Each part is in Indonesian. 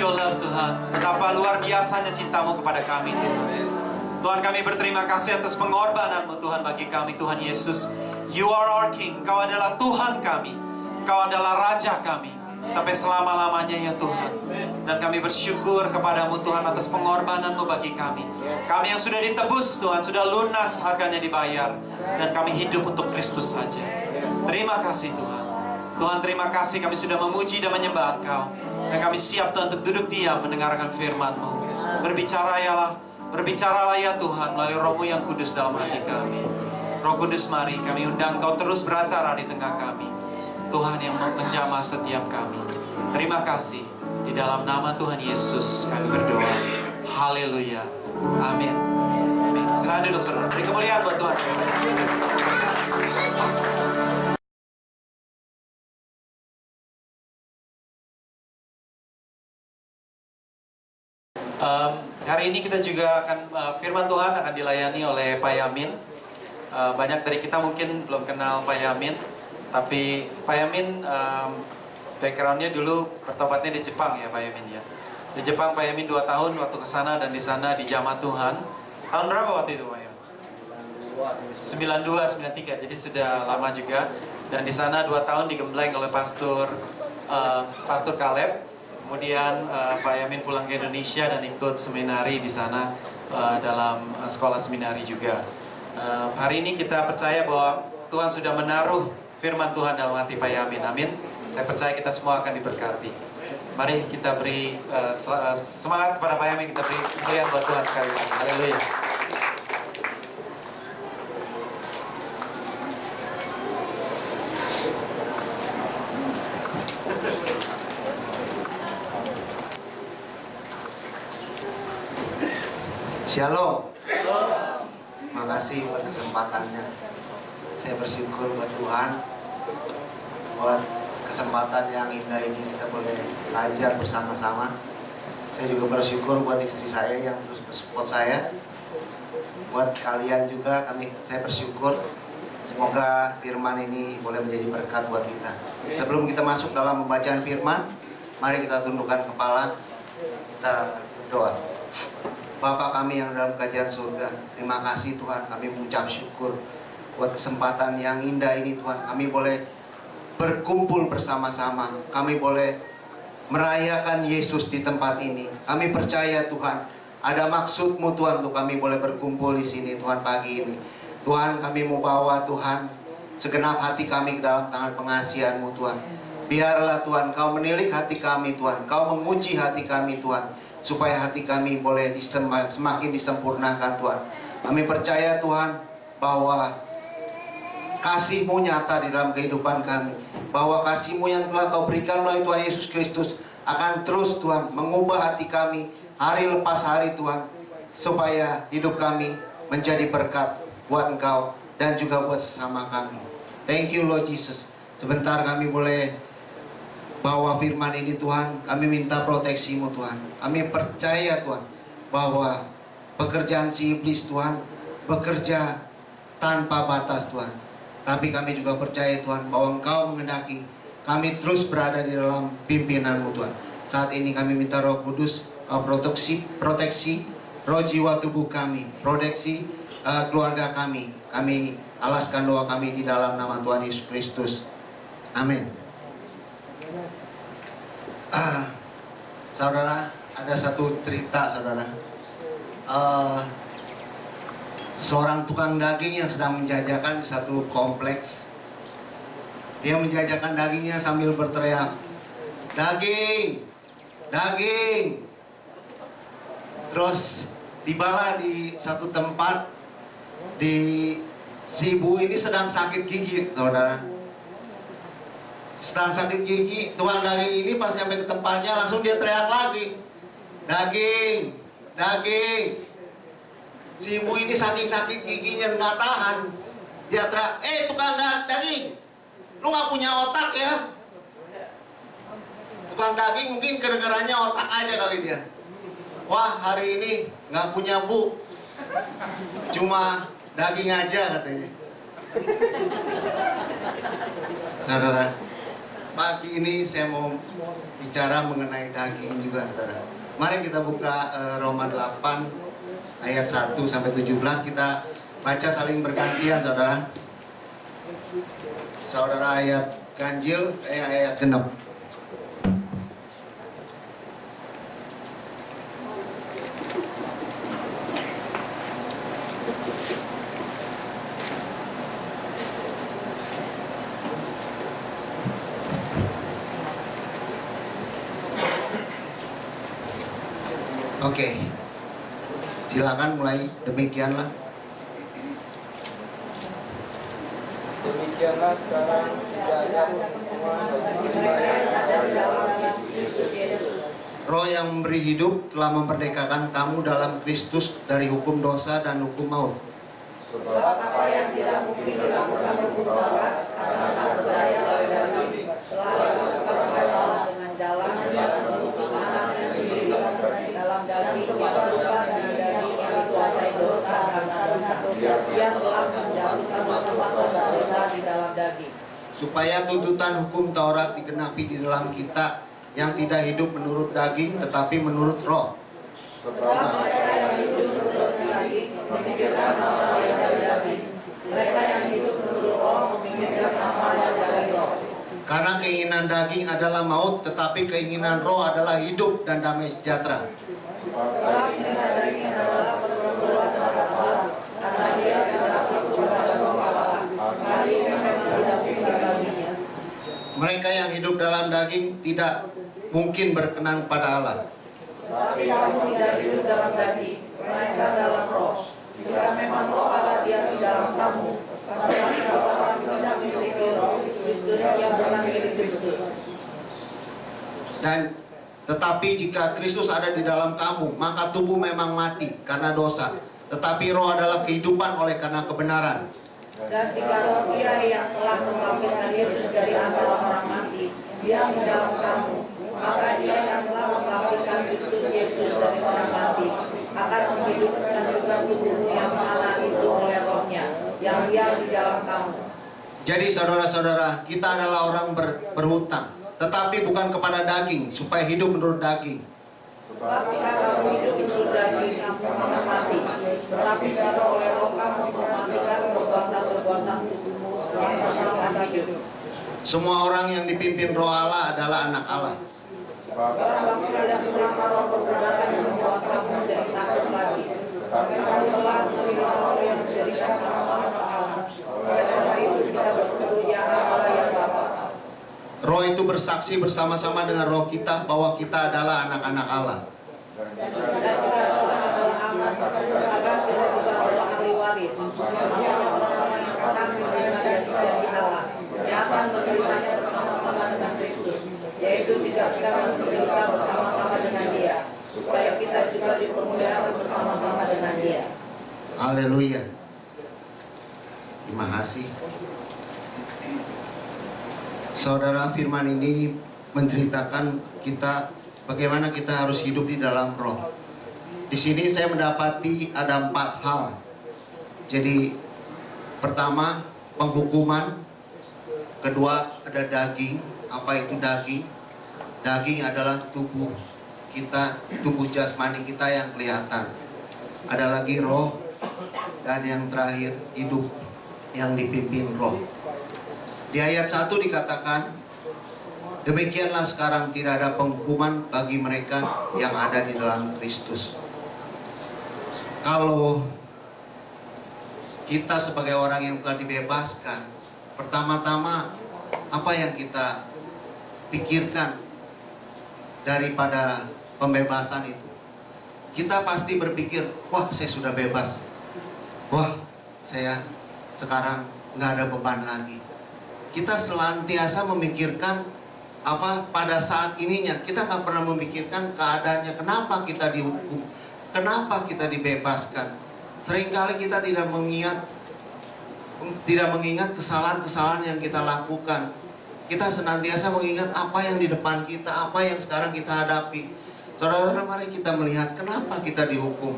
your love Tuhan. Betapa luar biasanya cintamu kepada kami Tuhan. Tuhan, kami berterima kasih atas pengorbananmu Tuhan bagi kami Tuhan Yesus. You are our King. Kau adalah Tuhan kami. Kau adalah Raja kami sampai selama-lamanya ya Tuhan. Dan kami bersyukur kepadamu Tuhan atas pengorbananmu bagi kami. Kami yang sudah ditebus Tuhan, sudah lunas harganya dibayar. Dan kami hidup untuk Kristus saja. Terima kasih Tuhan. Tuhan, terima kasih kami sudah memuji dan menyembah Engkau. Dan kami siap Tuhan untuk duduk diam mendengarkan firman-Mu. Berbicaralah ya Tuhan melalui Roh-Mu yang kudus dalam hati kami. Roh Kudus, mari kami undang Kau terus beracara di tengah kami. Tuhan yang menjamah setiap kami. Terima kasih. Di dalam nama Tuhan Yesus kami berdoa. Haleluya. Amin. Amin. Silahkan duduk saudara. Beri kemuliaan buat Tuhan. Hari ini kita juga akan firman Tuhan akan dilayani oleh Pak Yamin. Banyak dari kita mungkin belum kenal Pak Yamin, tapi Pak Yamin backgroundnya dulu bertobatnya di Jepang ya Pak Yamin ya. Di Jepang Pak Yamin 2 tahun waktu ke sana, dan di sana dijamah Tuhan. Tahun berapa waktu itu Pak Yamin? 92, 93, jadi sudah lama juga. Dan di sana 2 tahun digembleng oleh Pastor Caleb. Kemudian Pak Yamin pulang ke Indonesia dan ikut seminari di sana dalam sekolah seminari juga. Hari ini kita percaya bahwa Tuhan sudah menaruh firman Tuhan dalam hati Pak Yamin. Amin. Saya percaya kita semua akan diberkati. Mari kita beri semangat kepada Pak Yamin. Kita beri kemuliaan buat Tuhan sekali lagi. Haleluya. Shalom. Terima kasih buat kesempatannya. Saya bersyukur buat Tuhan, buat kesempatan yang indah ini kita boleh belajar bersama-sama. Saya juga bersyukur buat istri saya yang terus support saya. Buat kalian juga saya bersyukur. Semoga firman ini boleh menjadi berkat buat kita. Sebelum kita masuk dalam pembacaan firman, mari kita tundukkan kepala, kita berdoa. Bapa kami yang dalam kerajaan surga, terima kasih Tuhan, kami mengucap syukur buat kesempatan yang indah ini Tuhan. Kami boleh berkumpul bersama-sama, kami boleh merayakan Yesus di tempat ini. Kami percaya Tuhan, ada maksud-Mu Tuhan untuk kami boleh berkumpul di sini Tuhan pagi ini. Tuhan, kami mau bawa Tuhan segenap hati kami ke dalam tangan pengasihan-Mu Tuhan. Biarlah Tuhan Kau menilik hati kami Tuhan, Kau menguji hati kami Tuhan, supaya hati kami boleh semakin disempurnakan Tuhan. Kami percaya Tuhan bahwa kasih-Mu nyata di dalam kehidupan kami, bahwa kasih-Mu yang telah Kau berikan melalui Tuhan Yesus Kristus akan terus Tuhan mengubah hati kami hari lepas hari Tuhan, supaya hidup kami menjadi berkat buat Engkau dan juga buat sesama kami. Thank you Lord Jesus. Sebentar kami boleh bawa firman ini Tuhan, kami minta proteksi-Mu Tuhan. Kami percaya Tuhan bahwa pekerjaan si iblis Tuhan bekerja tanpa batas Tuhan. Tapi kami juga percaya Tuhan bahwa Engkau menghendaki kami terus berada di dalam pimpinan-Mu Tuhan. Saat ini kami minta Roh Kudus, Kau proteksi roh jiwa tubuh kami, proteksi keluarga kami. Kami alaskan doa kami di dalam nama Tuhan Yesus Kristus. Amin. Saudara, ada satu cerita saudara. Seorang tukang daging yang sedang menjajakan di satu kompleks. Dia menjajakan dagingnya sambil berteriak, "Daging! Daging!" Terus tibalah di satu tempat, si ibu ini sedang sakit gigi saudara. Sedang sakit gigi, tukang daging ini pas sampai ke tempatnya langsung dia teriak lagi, "Daging! Daging!" Si ibu ini saking sakit giginya nggak tahan, dia teriak, "Tukang daging, lu nggak punya otak ya?" Tukang daging mungkin kedengarannya otak aja kali dia. "Wah, hari ini nggak punya bu, cuma daging aja," katanya. Saudara, pagi ini saya mau bicara mengenai daging juga, saudara. Mari kita buka Roma 8 ayat 1 sampai 17. Kita baca saling bergantian, saudara. Saudara ayat ganjil, ayat genep. Oke, silakan mulai. Demikianlah sekarang tidak ada hukuman bagi mereka yang ada di dalam Kristus Yesus. Roh yang memberi hidup telah memperdekakan kamu dalam Kristus dari hukum dosa dan hukum maut. Sebab apa yang tidak mungkin dilakukan hukum Taurat karena tak berdaya oleh daging telah dilakukan oleh Allah dengan jalan yang menutup anaknya sendiri dalam daging yang serupa dengan daging yang dikuasai dosa dan yang telah menjatuhkan hukuman dosa di dalam daging. Supaya tuntutan hukum Taurat digenapi di dalam kita yang tidak hidup menurut daging tetapi menurut roh. Sebab mereka yang hidup menurut daging memikirkan hal yang dari daging. Mereka yang hidup menurut roh memikirkan hal yang dari roh. Karena keinginan daging adalah maut, tetapi keinginan roh adalah hidup dan damai sejahtera. Sebab keinginan daging adalah perbuatan terhadap Allah, karena dia tidak takut kepada roh Allah. Hal ini memang tidak mungkin baginya. Mereka yang hidup dalam daging tidak mungkin berkenan pada Allah. Tapi kamu tidak hidup dalam daging, melainkan dalam roh. Jika memang roh Allah diam di dalam kamu, maka kalau kamu tidak memiliki roh Kristus yang bukan milik Kristus. Dan tetapi jika Kristus ada di dalam kamu, maka tubuh memang mati karena dosa, tetapi roh adalah kehidupan oleh karena kebenaran. Dan jika roh dia yang telah membangkitkan Yesus dari antara orang mati diam di dalam kamu, maka dia yang telah membangkitkan Kristus Yesus dari orang mati akan menghidupkan juga tubuhmu yang mana itu oleh rohnya yang diam di dalam kamu. Jadi saudara-saudara, kita adalah orang berhutang, tetapi bukan kepada daging, supaya hidup menurut daging. Sebab jika kamu hidup menurut daging, kamu akan mati. Tetapi jika oleh roh kamu mematikan perbuatan-perbuatan tubuhmu yang akan hidup. Semua orang yang dipimpin roh Allah adalah anak Allah. Sebab waktu ada beberapa roh perbuatan yang membuat kamu menjadi takut lagi. Tetapi kamu telah menerima roh yang menjadikan kamu anak Allah. Oleh karena itu kita berseru ya Allah yang Bapa. Roh itu bersaksi bersama-sama dengan roh kita bahwa kita adalah anak-anak Allah. Dan jika kita adalah anak, maka kita juga adalah ahli waris. Bersama orang-orang yang akan menerima dari Allah, yang akan menderitanya bersama-sama dengan Kristus, yaitu tidak kita menderita bersama-sama dengan Dia, supaya kita juga dipermuliakan bersama-sama dengan Dia. Haleluya. Terima kasih. Saudara, firman ini menceritakan kita bagaimana kita harus hidup di dalam roh. Di sini saya mendapati ada 4 hal. Jadi pertama, penghukuman. Kedua, ada daging. Apa itu daging? Daging adalah tubuh kita, tubuh jasmani kita yang kelihatan. Ada lagi roh. Dan yang terakhir, hidup yang dipimpin roh. Di ayat 1 dikatakan, demikianlah sekarang tidak ada penghukuman bagi mereka yang ada di dalam Kristus. Kalau kita sebagai orang yang telah dibebaskan, pertama-tama apa yang kita pikirkan daripada pembebasan itu? Kita pasti berpikir, wah saya sudah bebas. Wah saya sekarang nggak ada beban lagi. Kita senantiasa memikirkan apa pada saat ininya. Kita nggak pernah memikirkan keadaannya. Kenapa kita dihukum? Kenapa kita dibebaskan? Seringkali kita tidak mengingat kesalahan-kesalahan yang kita lakukan. Kita senantiasa mengingat apa yang di depan kita, apa yang sekarang kita hadapi. Saudara-saudara, mari kita melihat kenapa kita dihukum.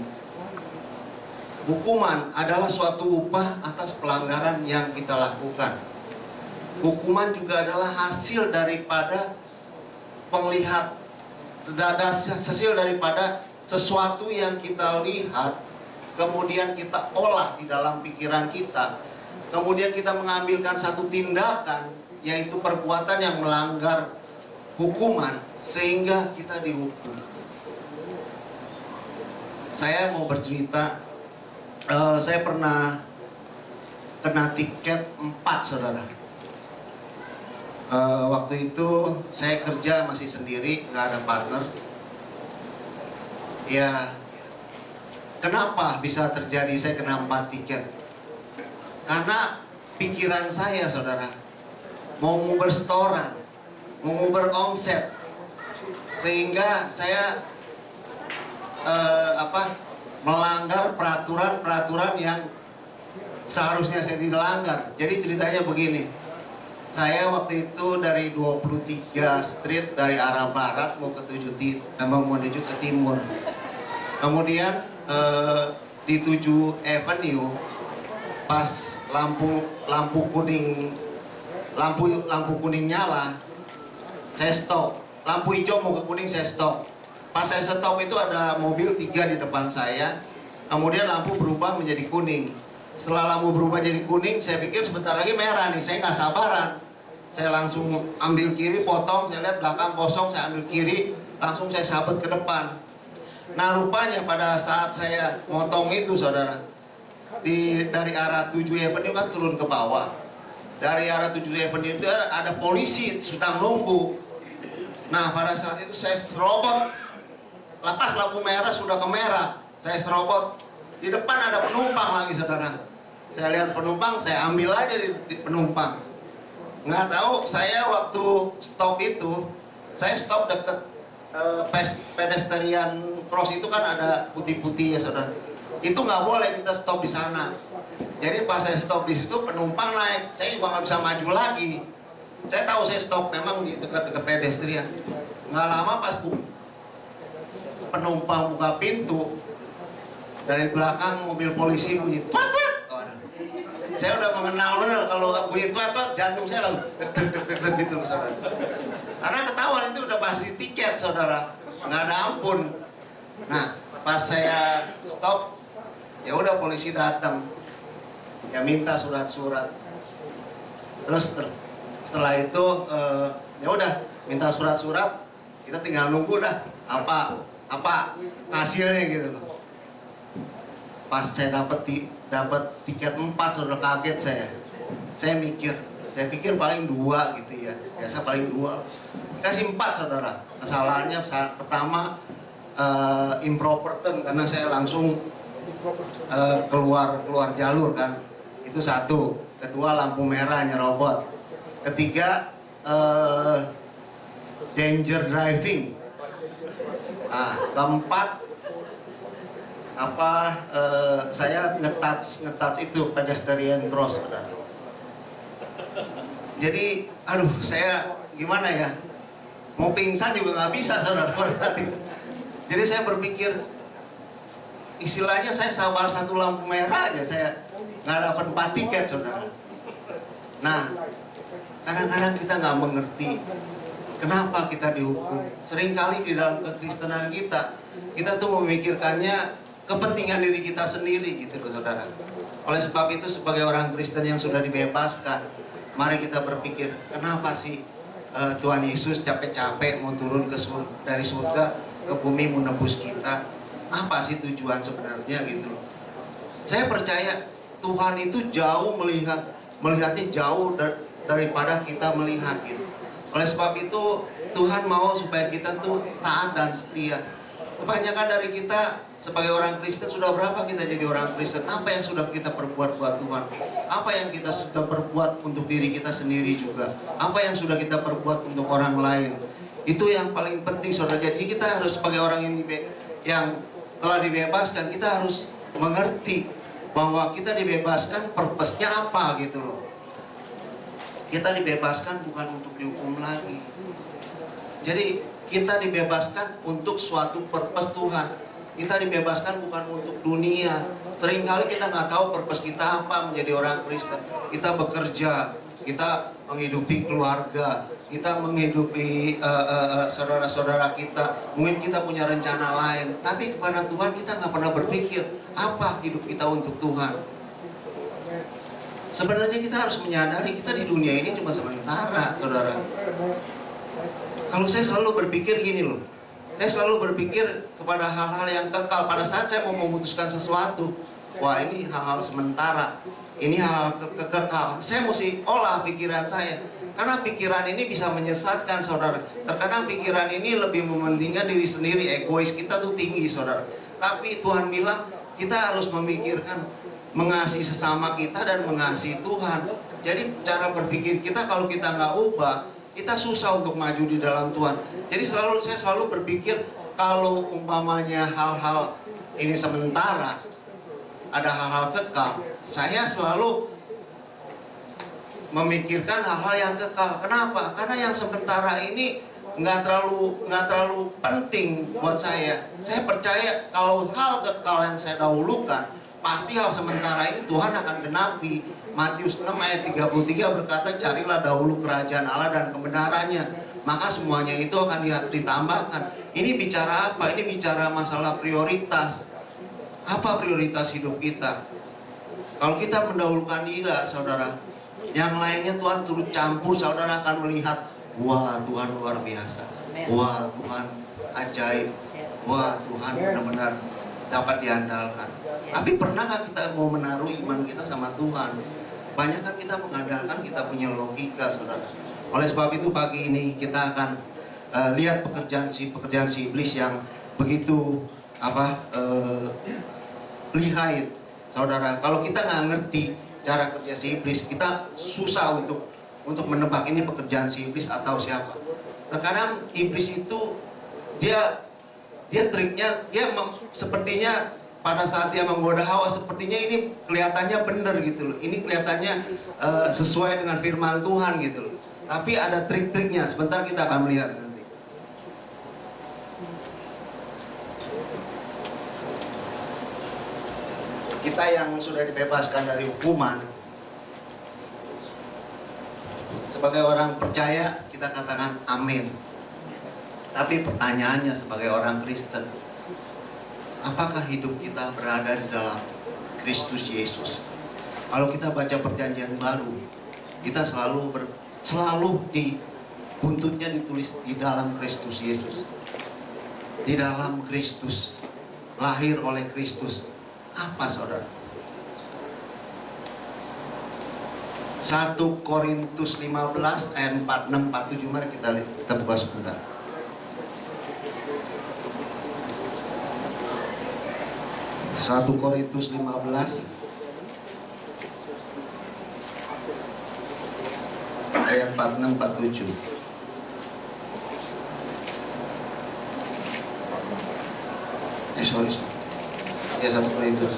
Hukuman adalah suatu upah atas pelanggaran yang kita lakukan. Hukuman juga adalah hasil daripada hasil daripada sesuatu yang kita lihat, kemudian kita olah di dalam pikiran kita, kemudian kita mengambilkan satu tindakan, yaitu perbuatan yang melanggar hukuman, sehingga kita dihukum. Saya mau bercerita, saya pernah kena tiket 4, saudara. Waktu itu saya kerja masih sendiri, nggak ada partner. Ya, kenapa bisa terjadi saya kena 4 tiket? Karena pikiran saya, saudara, mau ngubur setoran, mau ngubur omset, sehingga saya melanggar peraturan-peraturan yang seharusnya saya tidak langgar. Jadi ceritanya begini, saya waktu itu dari 23 Street dari arah barat mau menuju ke timur. Kemudian di 7 Avenue pas lampu kuning nyala, saya stop. Lampu hijau mau ke kuning, saya stop. Pas saya stop itu ada mobil 3 di depan saya. Kemudian lampu berubah menjadi kuning. Setelah lampu berubah jadi kuning, saya pikir sebentar lagi merah nih. Saya nggak sabaran. Saya langsung ambil kiri, potong. Saya lihat belakang kosong, saya ambil kiri, langsung saya sabut ke depan. Nah, rupanya pada saat saya motong itu, saudara, dari arah 7 Avenue kan turun ke bawah. Dari arah 7 Avenue itu ada polisi sedang nunggu. Nah, pada saat itu saya serobot. Lepas lampu merah sudah ke merah, saya serobot. Di depan ada penumpang lagi, saudara. Saya lihat penumpang, saya ambil aja di penumpang. Nggak tahu, saya waktu stop itu, saya stop deket pedestrian cross itu kan ada putih-putih ya, saudara. Itu nggak boleh kita stop di sana. Jadi pas saya stop di situ, penumpang naik, saya juga nggak bisa maju lagi. Saya tahu saya stop memang di dekat-dekat pedestrian. Nggak lama pas penumpang buka pintu, dari belakang mobil polisi bunyi tuat-tuat. Saya udah mengenal benar kalau bunyi tuat-tuat, jantung saya langsung deg-deg gitu, saudara. Karena ketahuan itu udah pasti tiket, saudara, nggak ada ampun. Nah, pas saya stop, ya udah polisi datang, ya minta surat-surat. Terus setelah itu ya udah minta surat-surat, kita tinggal nunggu dah apa hasilnya gitu loh. Pas saya dapat tiket 4, saudara, kaget saya pikir paling 2 gitu ya, biasa paling 2, kasih 4, saudara. Kesalahannya pertama improper turn, karena saya langsung keluar jalur kan, itu 1. Kedua, lampu merah nyerobot. Ketiga, danger driving. Keempat, saya nge-touch itu pedestrian cross, saudara. Jadi, aduh, saya gimana ya, mau pingsan juga nggak bisa, saudara. Jadi saya berpikir, istilahnya saya sabar 1 lampu merah aja, saya nggak dapat 4 tiket, saudara. Nah, kadang-kadang kita nggak mengerti kenapa kita dihukum. Seringkali di dalam kekristenan kita tuh memikirkannya kepentingan diri kita sendiri gitu loh, saudara. Oleh sebab itu, sebagai orang Kristen yang sudah dibebaskan, mari kita berpikir, kenapa sih Tuhan Yesus capek-capek mau turun dari surga ke bumi menebus kita? Apa sih tujuan sebenarnya gitu loh. Saya percaya Tuhan itu jauh melihatnya jauh daripada kita melihat gitu. Oleh sebab itu, Tuhan mau supaya kita tuh taat dan setia. Kebanyakan dari kita sebagai orang Kristen, sudah berapa kita jadi orang Kristen? Apa yang sudah kita perbuat buat Tuhan? Apa yang kita sudah perbuat untuk diri kita sendiri juga? Apa yang sudah kita perbuat untuk orang lain? Itu yang paling penting, saudara. Jadi kita harus sebagai orang yang telah dibebaskan, kita harus mengerti bahwa kita dibebaskan, purpose-nya apa gitu loh. Kita dibebaskan bukan untuk dihukum lagi. Jadi kita dibebaskan untuk suatu purpose Tuhan. Kita dibebaskan bukan untuk dunia. Seringkali kita nggak tahu purpose kita apa menjadi orang Kristen. Kita bekerja, kita menghidupi keluarga, kita menghidupi saudara-saudara kita. Mungkin kita punya rencana lain, tapi kepada Tuhan kita nggak pernah berpikir apa hidup kita untuk Tuhan. Sebenarnya kita harus menyadari kita di dunia ini cuma sementara, saudara. Kalau saya selalu berpikir gini loh, saya selalu berpikir kepada hal-hal yang kekal. Pada saat saya mau memutuskan sesuatu, wah ini hal-hal sementara, ini hal-hal kekal, saya mesti olah pikiran saya. Karena pikiran ini bisa menyesatkan, saudara. Terkadang pikiran ini lebih mementingkan diri sendiri, egois kita tuh tinggi, saudara. Tapi Tuhan bilang kita harus memikirkan mengasihi sesama kita dan mengasihi Tuhan. Jadi cara berpikir kita kalau kita nggak ubah, kita susah untuk maju di dalam Tuhan. Jadi saya selalu berpikir kalau umpamanya hal-hal ini sementara, ada hal-hal kekal, saya selalu memikirkan hal-hal yang kekal. Kenapa? Karena yang sementara ini nggak terlalu penting buat saya. Saya percaya kalau hal kekal yang saya dahulukan, pasti hal sementara ini Tuhan akan genapi. Matius 6 ayat 33 berkata, carilah dahulu kerajaan Allah dan kebenarannya, maka semuanya itu akan ditambahkan. Ini bicara apa? Ini bicara masalah prioritas. Apa prioritas hidup kita? Kalau kita mendahulukan dia, saudara, yang lainnya Tuhan turut campur, saudara akan melihat, wah Tuhan luar biasa, wah Tuhan ajaib, wah Tuhan benar-benar dapat diandalkan. Tapi pernahkah kita mau menaruh iman kita sama Tuhan? Banyak kan kita mengandalkan kita punya logika, saudara. Oleh sebab itu pagi ini kita akan lihat pekerjaan si iblis yang begitu lihai, saudara. Kalau kita nggak ngerti cara kerja si iblis, kita susah untuk menebak ini pekerjaan si iblis atau siapa. Terkadang iblis itu dia triknya, sepertinya pada saat dia menggoda Hawa, sepertinya ini kelihatannya benar gitu loh. Ini kelihatannya sesuai dengan firman Tuhan gitu loh. Tapi ada trik-triknya, sebentar kita akan melihat nanti. Kita yang sudah dibebaskan dari hukuman, sebagai orang percaya kita katakan amin. Tapi pertanyaannya sebagai orang Kristen, apakah hidup kita berada di dalam Kristus Yesus? Kalau kita baca perjanjian baru, kita selalu di buntutnya ditulis di dalam Kristus Yesus. Di dalam Kristus, lahir oleh Kristus. Apa, saudara? 1 Korintus 15 ayat 46-47, mari kita buka sebentar. 1 Korintus 15 ayat 46-47. Sorry. Ya, 1 Korintus.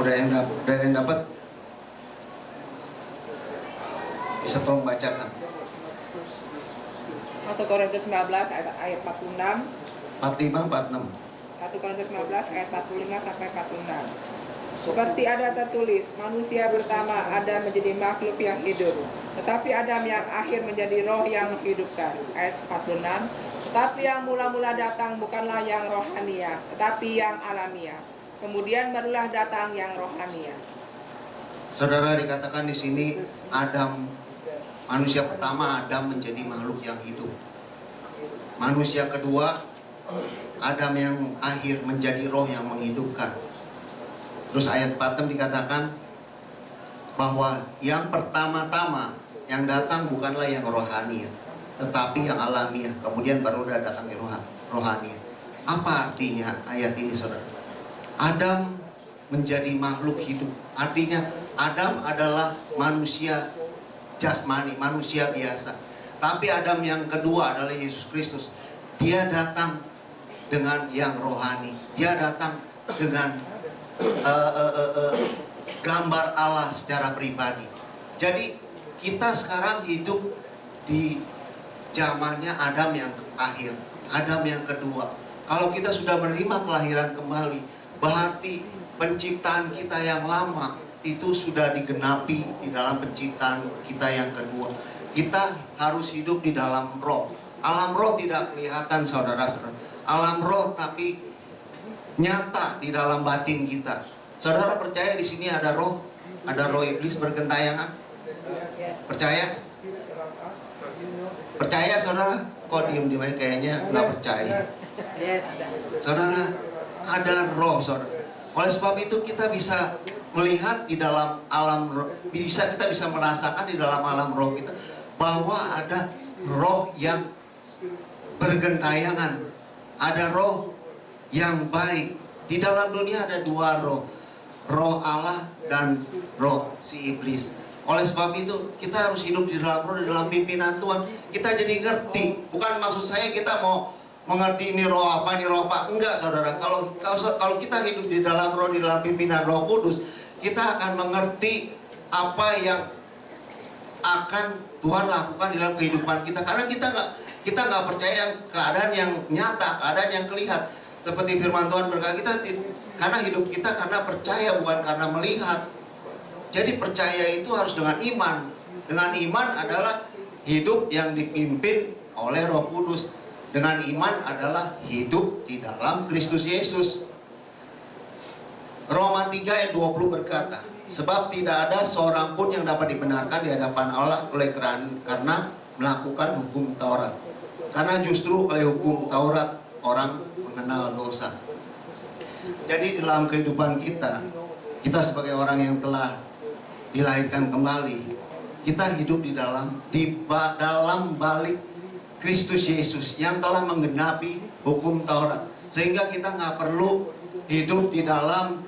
Udah yang dapat bisa tolong bacakan. 1 Korintus 19 ayat 46. 45-46. 1 Korintus 19 ayat 45 sampai 46. Seperti ada tertulis, manusia pertama Adam menjadi makhluk yang hidup, tetapi Adam yang akhir menjadi roh yang menghidupkan. Ayat 46. Tetapi yang mula-mula datang bukanlah yang rohania, tetapi yang alamiah. Kemudian barulah datang yang rohania. Saudara, dikatakan di sini Adam, manusia pertama Adam menjadi makhluk yang hidup. Manusia kedua Adam yang akhir menjadi roh yang menghidupkan. Terus ayat 46 dikatakan bahwa yang pertama-tama yang datang bukanlah yang rohani, tetapi yang alamiah. Kemudian baru datang yang rohani. Apa artinya ayat ini, saudara? Adam menjadi makhluk hidup. Artinya Adam adalah manusia jasmani, manusia biasa. Tapi Adam yang kedua adalah Yesus Kristus. Dia datang dengan yang rohani. Dia datang dengan gambar Allah secara pribadi. Jadi kita sekarang hidup di zamannya Adam yang akhir, Adam yang kedua. Kalau kita sudah menerima kelahiran kembali, berarti penciptaan kita yang lama itu sudah digenapi di dalam penciptaan kita yang kedua. Kita harus hidup di dalam roh. Alam roh tidak kelihatan, saudara-saudara. Alam roh tapi nyata di dalam batin kita. Saudara percaya di sini ada roh iblis bergentayangan? Percaya? Percaya, saudara? Kok diem aja, kayaknya nggak percaya. Saudara, ada roh, saudara. Oleh sebab itu kita bisa melihat di dalam alam roh, kita bisa merasakan di dalam alam roh kita bahwa ada roh yang bergentayangan, ada roh yang baik. Di dalam dunia ada dua roh, roh Allah dan roh si iblis. Oleh sebab itu kita harus hidup di dalam roh, di dalam pimpinan Tuhan. Kita jadi ngerti. Bukan maksud saya kita mau mengerti ini roh apa, enggak, saudara. Kalau kita hidup di dalam roh, di dalam pimpinan Roh Kudus, kita akan mengerti apa yang akan Tuhan lakukan di dalam kehidupan kita. Karena kita nggak percaya keadaan yang nyata, keadaan yang kelihatan. Seperti firman Tuhan berkata, kita karena hidup kita karena percaya, bukan karena melihat. Jadi percaya itu harus dengan iman. Dengan iman adalah hidup yang dipimpin oleh Roh Kudus. Dengan iman adalah hidup di dalam Kristus Yesus. Roma 3 ayat 20 berkata, sebab tidak ada seorang pun yang dapat dibenarkan di hadapan Allah oleh karena melakukan hukum Taurat. Karena justru oleh hukum Taurat orang mengenal dosa. Jadi dalam kehidupan kita sebagai orang yang telah dilahirkan kembali, kita hidup di dalam balik Kristus Yesus yang telah menggenapi hukum Taurat, sehingga kita nggak perlu hidup di dalam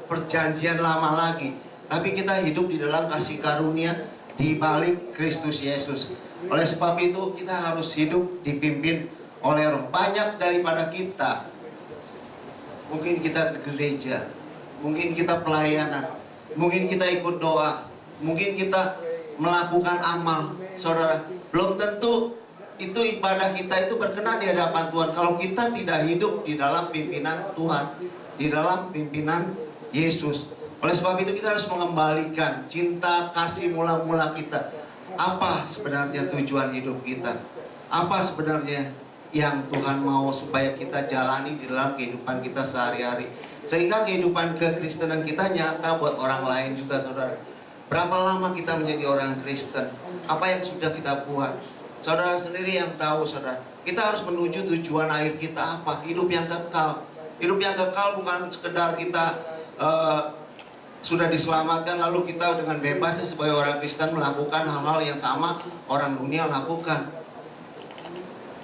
perjanjian lama lagi, tapi kita hidup di dalam kasih karunia di balik Kristus Yesus. Oleh sebab itu kita harus hidup dipimpin oleh Roh. Banyak daripada kita, mungkin kita ke gereja, mungkin kita pelayanan, mungkin kita ikut doa, mungkin kita melakukan amal, saudara, belum tentu itu ibadah kita itu berkenan di hadapan Tuhan kalau kita tidak hidup di dalam pimpinan Tuhan, di dalam pimpinan Yesus. Oleh sebab itu kita harus mengembalikan cinta kasih mula-mula kita. Apa sebenarnya tujuan hidup kita? Apa sebenarnya yang Tuhan mau supaya kita jalani di dalam kehidupan kita sehari-hari, sehingga kehidupan kekristenan kita nyata buat orang lain juga, saudara. Berapa lama kita menjadi orang Kristen? Apa yang sudah kita buat? Saudara sendiri yang tahu, saudara. Kita harus menuju tujuan akhir kita apa? Hidup yang kekal. Hidup yang kekal bukan sekedar kita sudah diselamatkan lalu kita dengan bebasnya sebagai orang Kristen melakukan hal-hal yang sama orang dunia lakukan.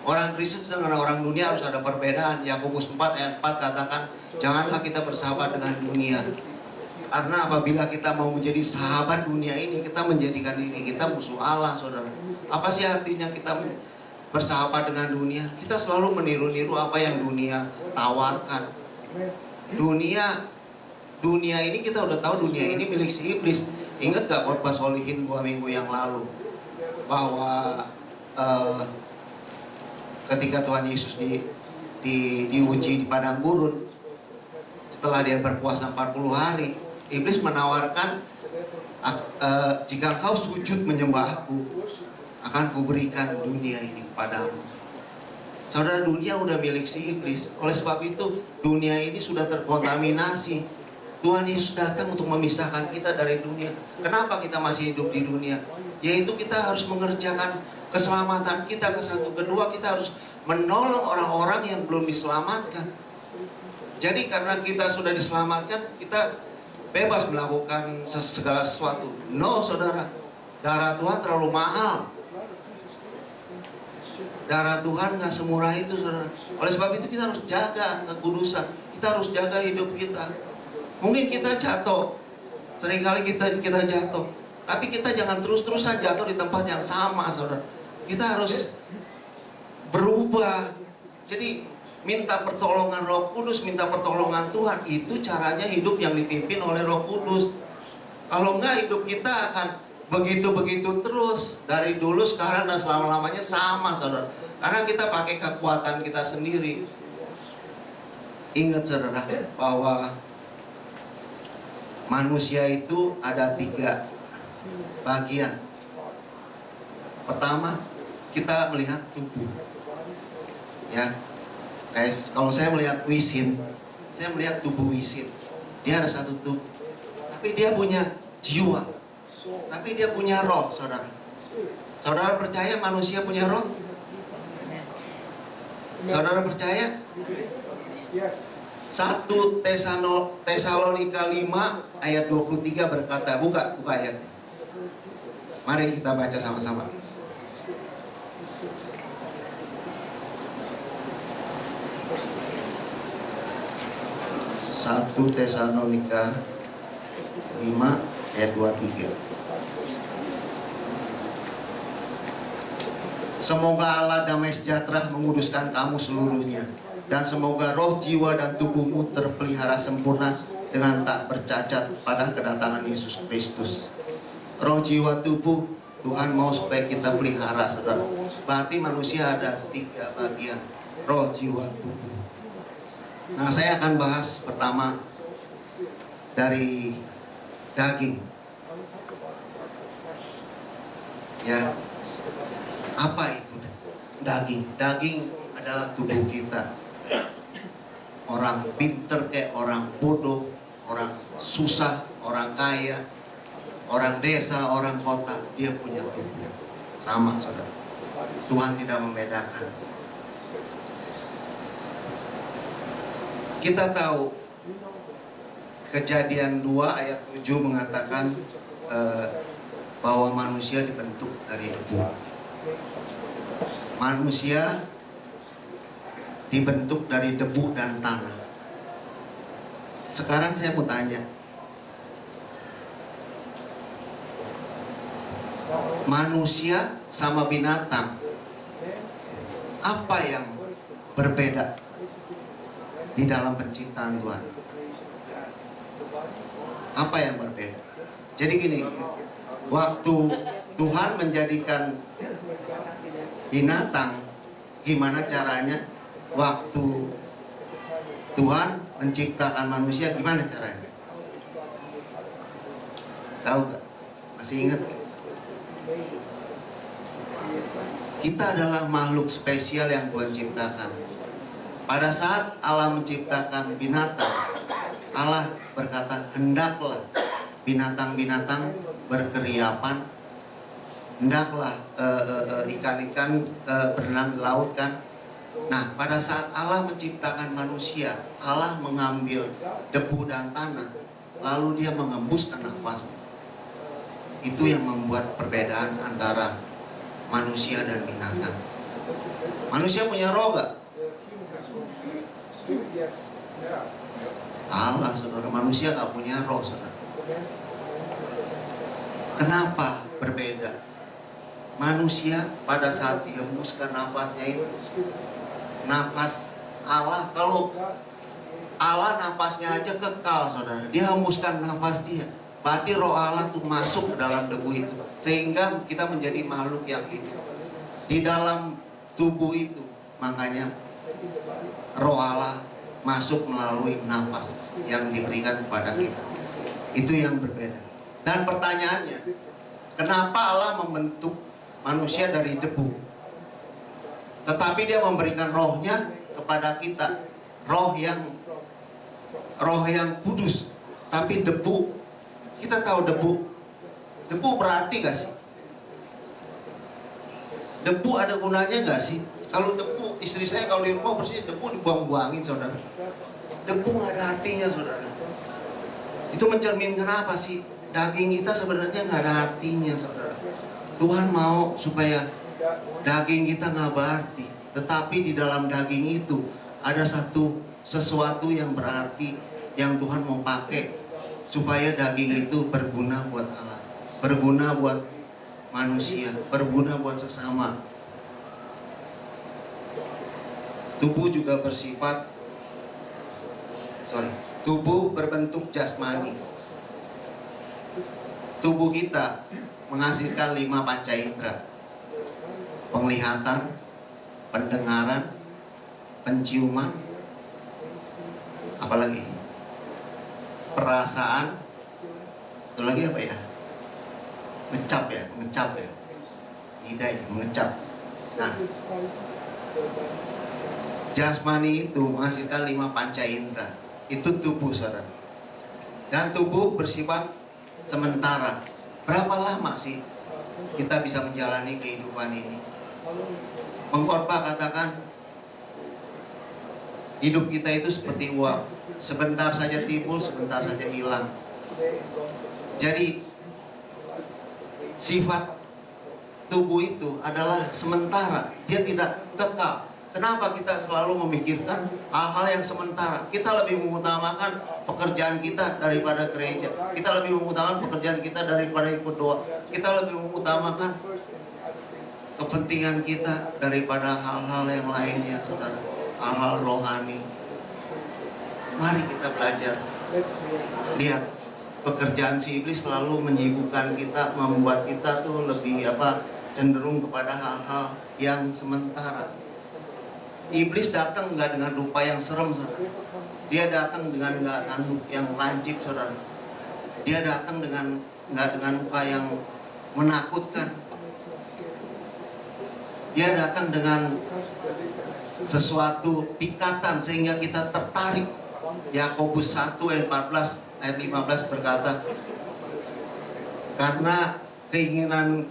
Orang Kristen dengan orang dunia harus ada perbedaan. Yakobus 4 ayat 4 katakan, janganlah kita bersahabat dengan dunia. Karena apabila kita mau menjadi sahabat dunia ini, kita menjadikan diri kita musuh Allah, saudara. Apa sih artinya kita bersahabat dengan dunia? Kita selalu meniru-niru apa yang dunia tawarkan. Dunia ini kita udah tahu dunia ini milik si iblis. Ingat gak khotbah Solihin 2 minggu yang lalu? Bahwa ketika Tuhan Yesus diuji di padang gurun, setelah dia berpuasa 40 hari, iblis menawarkan, jika kau sujud menyembah aku, akan kuberikan dunia ini kepadamu. Saudara, dunia udah milik si iblis. Oleh sebab itu, dunia ini sudah terkontaminasi. Tuhan Yesus datang untuk memisahkan kita dari dunia. Kenapa kita masih hidup di dunia? Yaitu kita harus mengerjakan keselamatan kita. Kedua, kita harus menolong orang-orang yang belum diselamatkan. Jadi karena kita sudah diselamatkan, kita bebas melakukan segala sesuatu. No, saudara. Darah Tuhan terlalu mahal. Darah Tuhan gak semurah itu, saudara. Oleh sebab itu kita harus jaga kekudusan. Kita harus jaga hidup kita. Mungkin kita jatuh, seringkali kita jatuh, tapi kita jangan terus-terusan jatuh di tempat yang sama, saudara. Kita harus berubah. Jadi minta pertolongan Roh Kudus, minta pertolongan Tuhan. Itu caranya hidup yang dipimpin oleh Roh Kudus. Kalau enggak, hidup kita akan begitu-begitu terus dari dulu, sekarang, dan selama-lamanya sama, saudara. Karena kita pakai kekuatan kita sendiri. Ingat, saudara, bahwa manusia itu ada 3 bagian. Pertama, kita melihat tubuh. Ya, guys, kalau saya melihat wisin, saya melihat tubuh wisin. Dia ada satu tubuh, tapi dia punya jiwa, tapi dia punya roh, saudara. Saudara percaya manusia punya roh? Saudara percaya? 1 Tesalonika 5 ayat 23 berkata, buka ayat. Mari kita baca sama-sama. 1 Tesalonika 5 ayat 23. Semoga Allah damai sejahtera menguduskan kamu seluruhnya, dan semoga roh, jiwa, dan tubuhmu terpelihara sempurna dengan tak bercacat pada kedatangan Yesus Kristus. Roh, jiwa, tubuh, Tuhan mau supaya kita pelihara, saudara. Berarti manusia ada 3 bagian: roh, jiwa, tubuh. Nah, saya akan bahas pertama dari daging. Ya, apa itu daging? Daging adalah tubuh kita. Orang pinter kayak orang bodoh, orang susah, orang kaya, orang desa, orang kota, dia punya tubuh. Sama, saudara. Tuhan tidak membedakan. Kita tahu Kejadian 2 ayat 7 mengatakan bahwa manusia dibentuk dari debu. Manusia dibentuk dari debu dan tanah. Sekarang saya mau tanya, manusia sama binatang, apa yang berbeda di dalam penciptaan Tuhan? Apa yang berbeda? Jadi gini, waktu Tuhan menjadikan binatang, gimana caranya? Waktu Tuhan menciptakan manusia, gimana caranya? Tahu gak? Masih ingat? Kita adalah makhluk spesial yang Tuhan ciptakan. Pada saat Allah menciptakan binatang, Allah berkata, hendaklah binatang-binatang berkeriapan, hendaklah ikan-ikan berenang di laut, kan? Nah, pada saat Allah menciptakan manusia, Allah mengambil debu dan tanah, lalu dia mengembuskan nafasnya. Itu yang membuat perbedaan antara manusia dan binatang. Manusia punya roh gak? Allah, saudara, manusia gak punya roh, saudara. Kenapa berbeda? Manusia pada saat dihembuskan nafasnya itu, nafas Allah, kalau Allah nafasnya aja kekal, saudara, dia hembuskan nafas dia, berarti roh Allah tuh masuk ke dalam debu itu, sehingga kita menjadi makhluk yang hidup di dalam tubuh itu. Makanya roh Allah masuk melalui nafas yang diberikan kepada kita. Itu yang berbeda. Dan pertanyaannya, kenapa Allah membentuk manusia dari debu, tetapi dia memberikan rohnya kepada kita, roh yang kudus, tapi debu? Kita tahu debu berarti gak sih? Debu ada gunanya gak sih? Kalau debu, istri saya kalau di rumah bersih debu dibuang-buangin, saudara. Debu gak ada artinya, saudara. Itu mencerminkan apa sih? Daging kita sebenarnya gak ada artinya, saudara. Tuhan mau supaya daging kita gak berarti, tetapi di dalam daging itu ada sesuatu yang berarti, yang Tuhan mau pakai supaya daging itu berguna buat Allah, berguna buat manusia, berguna buat sesama. Tubuh juga tubuh berbentuk jasmani. tubuh kita menghasilkan 5 panca indera. Penglihatan, pendengaran, penciuman, apalagi perasaan, itu lagi apa ya? Ngecap ya, lidah itu mengecap. Nah, jasmani itu menghasilkan 5 panca indera. Itu tubuh, saudara. Dan tubuh bersifat sementara. Berapa lama sih kita bisa menjalani kehidupan ini? Pengkhotbah katakan hidup kita itu seperti uap, sebentar saja timbul, sebentar saja hilang. Jadi sifat tubuh itu adalah sementara, dia tidak kekal. Kenapa kita selalu memikirkan hal-hal yang sementara? Kita lebih mengutamakan pekerjaan kita daripada gereja. Kita lebih mengutamakan pekerjaan kita daripada ikut doa. Kita lebih mengutamakan kepentingan kita daripada hal-hal yang lainnya, saudara. Hal-hal rohani. Mari kita belajar. Lihat, pekerjaan si iblis selalu menyibukkan kita, membuat kita tuh lebih cenderung kepada hal-hal yang sementara. Iblis datang nggak dengan rupa yang serem, saudara. Dia datang dengan nggak tanduk yang lancip, saudara. Dia datang nggak dengan muka yang menakutkan. Dia datang dengan sesuatu ikatan sehingga kita tertarik. Yakobus 1 ayat 14 ayat 15 berkata, karena keinginan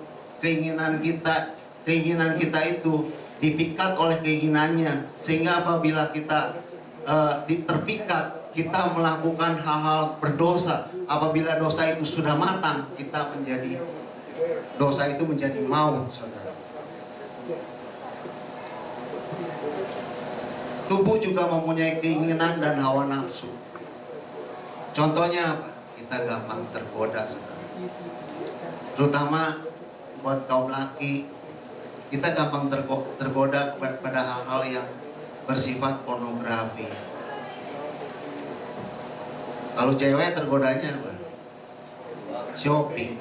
kita itu dipikat oleh keinginannya, sehingga apabila kita terpikat, kita melakukan hal-hal berdosa. Apabila dosa itu sudah matang, dosa itu menjadi maut, saudara. Tubuh juga mempunyai keinginan dan hawa nafsu. Contohnya apa? Kita gampang tergoda, saudara. Terutama buat kaum laki, kita gampang tergoda pada hal-hal yang bersifat pornografi. Kalau cewek tergodanya apa? Shopping,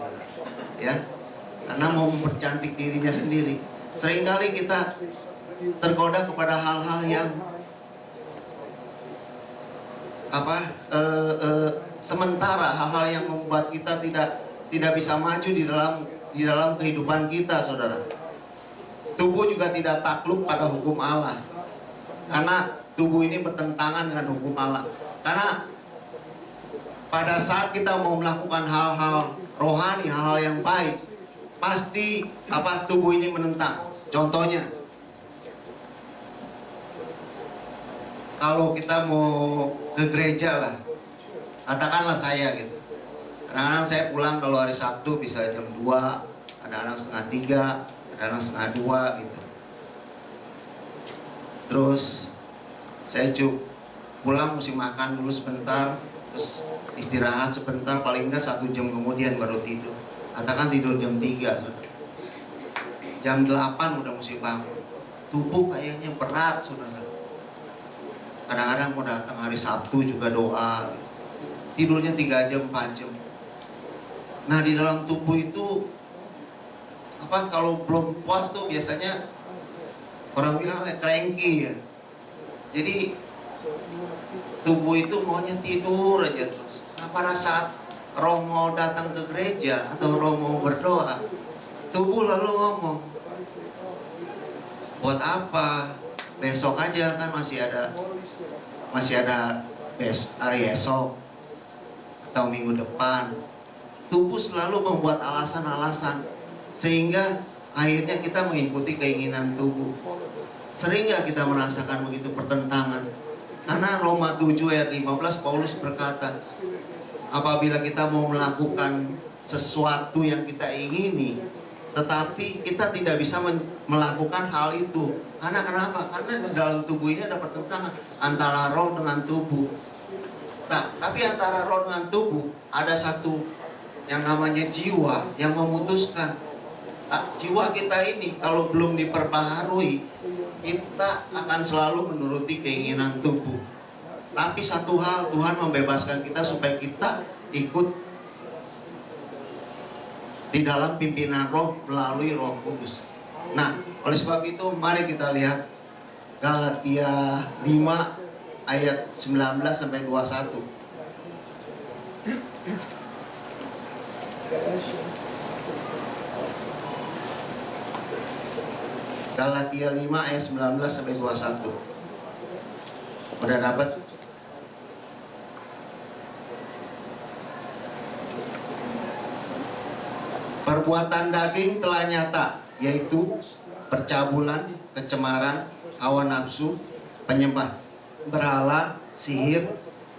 ya, karena mau mempercantik dirinya sendiri. Seringkali kita tergoda kepada hal-hal yang sementara, hal-hal yang membuat kita tidak bisa maju di dalam kehidupan kita, saudara. Tubuh juga tidak takluk pada hukum Allah, karena tubuh ini bertentangan dengan hukum Allah. Karena pada saat kita mau melakukan hal-hal rohani, hal-hal yang baik, pasti tubuh ini menentang. Contohnya, kalau kita mau ke gereja lah, katakanlah saya gitu. Kadang-kadang saya pulang kalau hari Sabtu bisa jam 2, kadang-kadang setengah 3, kadang-kadang setengah 2 gitu. Terus saya pulang mesti makan dulu sebentar, terus istirahat sebentar, paling enggak 1 jam kemudian baru tidur. Katakan tidur jam 3, saudara. Jam 8 udah mesti bangun. Tubuh kayaknya berat, saudara. Kadang-kadang mau datang hari Sabtu juga doa, tidurnya 3 jam, 4 jam. Nah, di dalam tubuh itu kalau belum puas tuh biasanya orang bilang cranky ya. Jadi tubuh itu maunya tidur aja terus. Nah, pada saat roh mau datang ke gereja atau roh mau berdoa, tubuh lalu ngomong, buat apa? Besok aja kan masih ada hari esok atau minggu depan. Tubuh selalu membuat alasan-alasan sehingga akhirnya kita mengikuti keinginan tubuh. Sering nggak kita merasakan begitu pertentangan? Karena Roma 7 ayat 15 Paulus berkata, apabila kita mau melakukan sesuatu yang kita ingini, tetapi kita tidak bisa melakukan hal itu. Karena kenapa? Karena di dalam tubuh ini ada pertentangan antara roh dengan tubuh. Nah, tapi antara roh dengan tubuh ada satu yang namanya jiwa yang memutuskan. Nah, jiwa kita ini kalau belum diperbaharui, kita akan selalu menuruti keinginan tubuh. Tapi satu hal, Tuhan membebaskan kita supaya kita ikut di dalam pimpinan Roh melalui Roh Kudus. Nah, oleh sebab itu mari kita lihat Galatia 5 ayat 19 sampai 21. Galatia 5 ayat 19 sampai 21. Udah dapat? Perbuatan daging telah nyata, yaitu percabulan, kecemaran, hawa nafsu, penyembah berhala, sihir,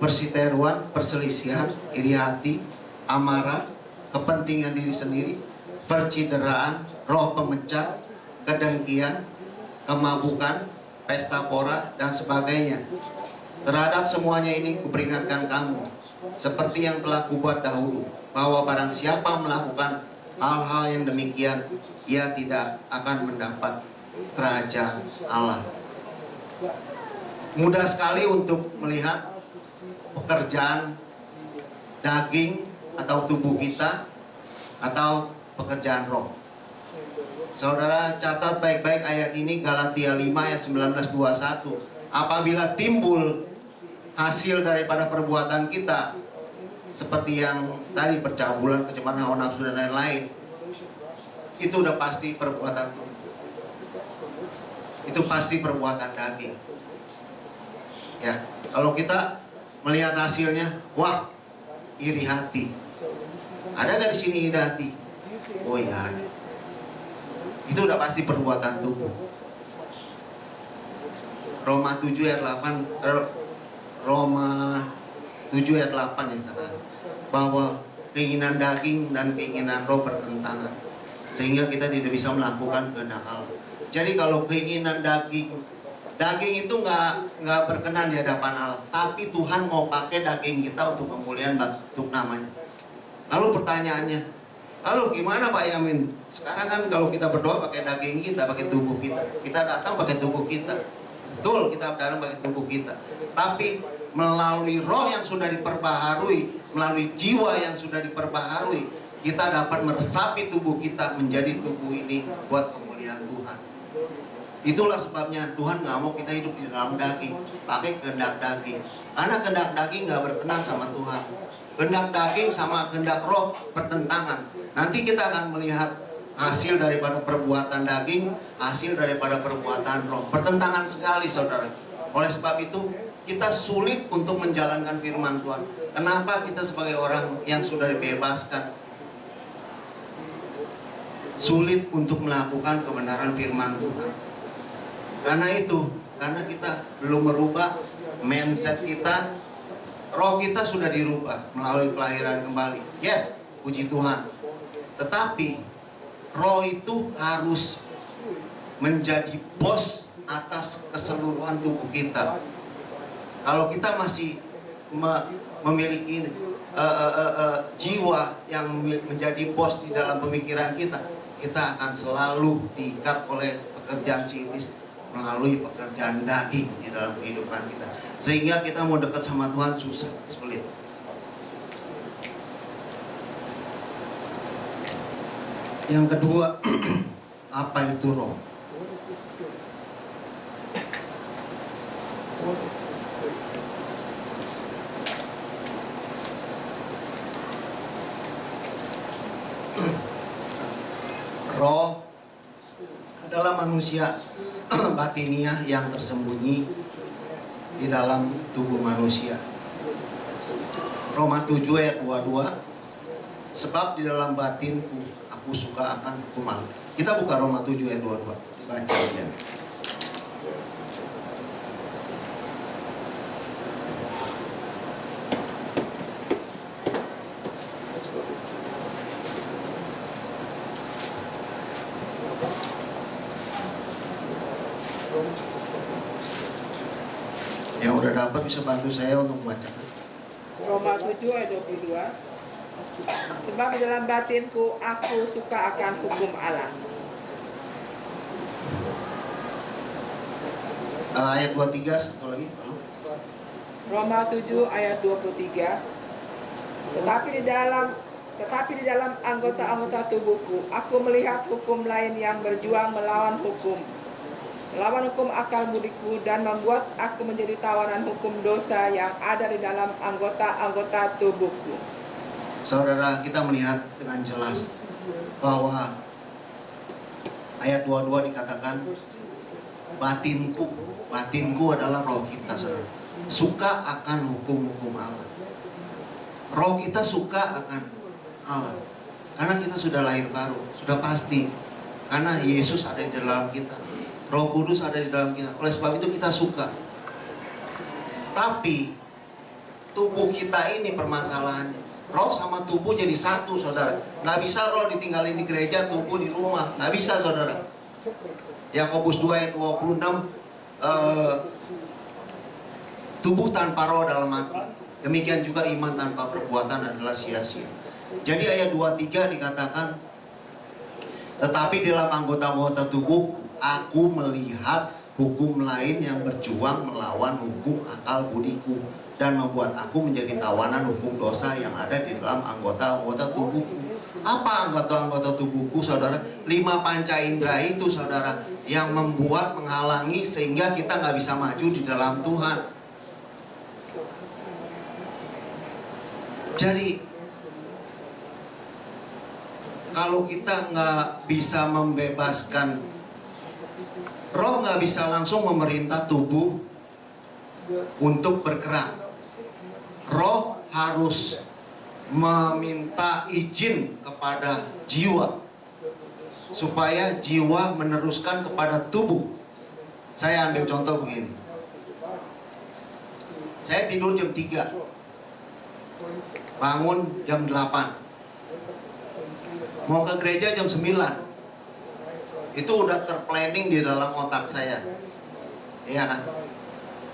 persiteruan, perselisihan, iri hati, amarah, kepentingan diri sendiri, percideraan, roh pemecah, kedengkian, kemabukan, pesta pora, dan sebagainya. Terhadap semuanya ini kuperingatkan kamu, seperti yang telah kubuat dahulu, bahwa barang siapa melakukan hal-hal yang demikian, ia tidak akan mendapat kerajaan Allah. Mudah sekali untuk melihat pekerjaan daging atau tubuh kita atau pekerjaan roh. Saudara catat baik-baik ayat ini, Galatia 5 ayat 19-21. Apabila timbul hasil daripada perbuatan kita, seperti yang tadi percabulan, kecemaran, hawa nafsu dan lain-lain, itu udah pasti perbuatan tubuh. Itu pasti perbuatan daging. Ya, kalau kita melihat hasilnya, wah, iri hati. Ada nggak di sini iri hati? Oh iya ada. Itu udah pasti perbuatan tubuh. Roma 7 ayat 8, Roma 7 ayat 8 yang kata bahwa keinginan daging dan keinginan roh bertentangan, sehingga kita tidak bisa melakukan kehendak Allah. Jadi kalau keinginan daging itu nggak berkenan di hadapan Allah, tapi Tuhan mau pakai daging kita untuk kemuliaan untuk namanya. Lalu pertanyaannya, lalu gimana Pak Yamin? Sekarang kan kalau kita berdoa pakai daging kita, pakai tubuh kita datang pakai tubuh kita, betul, kita datang pakai tubuh kita. Tapi melalui roh yang sudah diperbaharui, melalui jiwa yang sudah diperbaharui, kita dapat meresapi tubuh kita menjadi tubuh ini buat kemuliaan Tuhan. Itulah sebabnya Tuhan nggak mau kita hidup di dalam daging, pakai kehendak daging. Karena kehendak daging nggak berkenan sama Tuhan. Kehendak daging sama kehendak roh bertentangan. Nanti kita akan melihat hasil daripada perbuatan daging, hasil daripada perbuatan roh. Bertentangan sekali, saudara. Oleh sebab itu, kita sulit untuk menjalankan firman Tuhan. Kenapa kita sebagai orang yang sudah dibebaskan sulit untuk melakukan kebenaran firman Tuhan? Karena itu, karena kita belum merubah mindset kita, roh kita sudah dirubah melalui kelahiran kembali. Yes, puji Tuhan. Tetapi roh itu harus menjadi bos atas keseluruhan tubuh kita. Kalau kita masih memiliki jiwa yang menjadi bos di dalam pemikiran kita, kita akan selalu diikat oleh pekerjaan si iblis melalui pekerjaan daging di dalam kehidupan kita, sehingga kita mau dekat sama Tuhan susah, sulit. Yang kedua, apa itu roh? Roh adalah manusia batiniah yang tersembunyi di dalam tubuh manusia. Roma 7 ayat 22. Sebab di dalam batinku aku suka akan hukum Allah. Kita buka Roma 7 ayat 22. Baca ya. Yang udah dapat bisa bantu saya untuk membacakan. Roma 7 ayat 22. Sebab di dalam batinku aku suka akan hukum Allah. Ayat 23 satu lagi. Roma 7 ayat 23. Tetapi di dalam Tetapi di dalam anggota-anggota tubuhku, aku melihat hukum lain yang berjuang melawan hukum akal budiku dan membuat aku menjadi tawanan hukum dosa yang ada di dalam anggota-anggota tubuhku. Saudara, kita melihat dengan jelas bahwa ayat 22 dikatakan batinku adalah roh kita, saudara, suka akan hukum-hukum Allah. Roh kita suka akan Allah karena kita sudah lahir baru, sudah pasti, karena Yesus ada di dalam kita, Roh Kudus ada di dalam kita. Oleh sebab itu kita suka. Tapi tubuh kita ini permasalahannya. Roh sama tubuh jadi satu, saudara. Nggak bisa roh ditinggalin di gereja, tubuh di rumah. Nggak bisa, saudara. Yakobus 2 ayat 26, tubuh tanpa roh dalam hati. Demikian juga iman tanpa perbuatan adalah sia-sia. Jadi ayat 23 dikatakan, tetapi dalam anggota-anggota tubuh aku melihat hukum lain yang berjuang melawan hukum akal budiku dan membuat aku menjadi tawanan hukum dosa yang ada di dalam anggota-anggota tubuhku. Apa anggota-anggota tubuhku, saudara? 5 panca indera itu, saudara, yang membuat menghalangi sehingga kita nggak bisa maju di dalam Tuhan. Jadi kalau kita nggak bisa membebaskan roh, nggak bisa langsung memerintah tubuh untuk bergerak. Roh harus meminta izin kepada jiwa supaya jiwa meneruskan kepada tubuh. Saya ambil contoh begini. Saya tidur jam 3, bangun jam 8, mau ke gereja jam 9. Itu udah terplanning di dalam otak saya. Iya kan?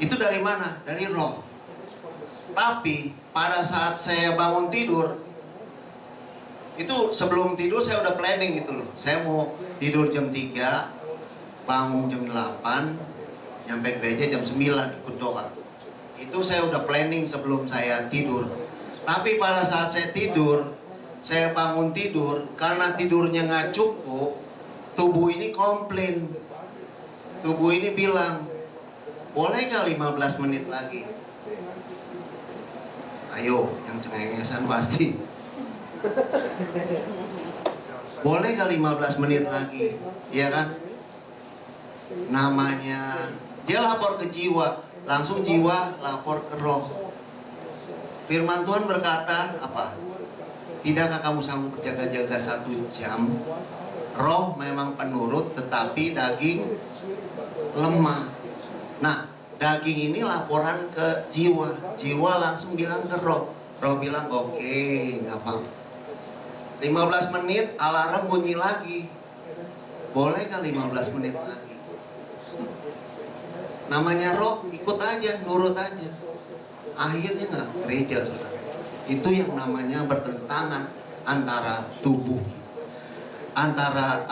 Itu dari mana? Dari roh. Tapi pada saat saya bangun tidur, itu sebelum tidur saya udah planning gitu loh. Saya mau tidur jam 3, bangun jam 8, nyampe gereja jam 9 ikut doa. Itu saya udah planning sebelum saya tidur. Tapi pada saat saya tidur, saya bangun tidur, karena tidurnya nggak cukup, tubuh ini komplain. Tubuh ini bilang, boleh gak 15 menit lagi? Ayo, yang cengengesan pasti. Boleh gak 15 menit lagi? Iya kan? Namanya, dia lapor ke jiwa. Langsung jiwa lapor ke roh. Firman Tuhan berkata, apa? Tidakkah kamu sanggup berjaga-jaga 1 jam? Roh memang penurut, tetapi daging lemah. Nah, daging ini laporan ke jiwa. Jiwa langsung bilang ke roh. Roh bilang, oke, nggak apa-apa. 15 menit, alarm bunyi lagi. Boleh kan 15 menit lagi? Namanya roh, ikut aja, nurut aja. Akhirnya nggak gereja, saudara. Itu yang namanya bertentangan antara tubuh, antara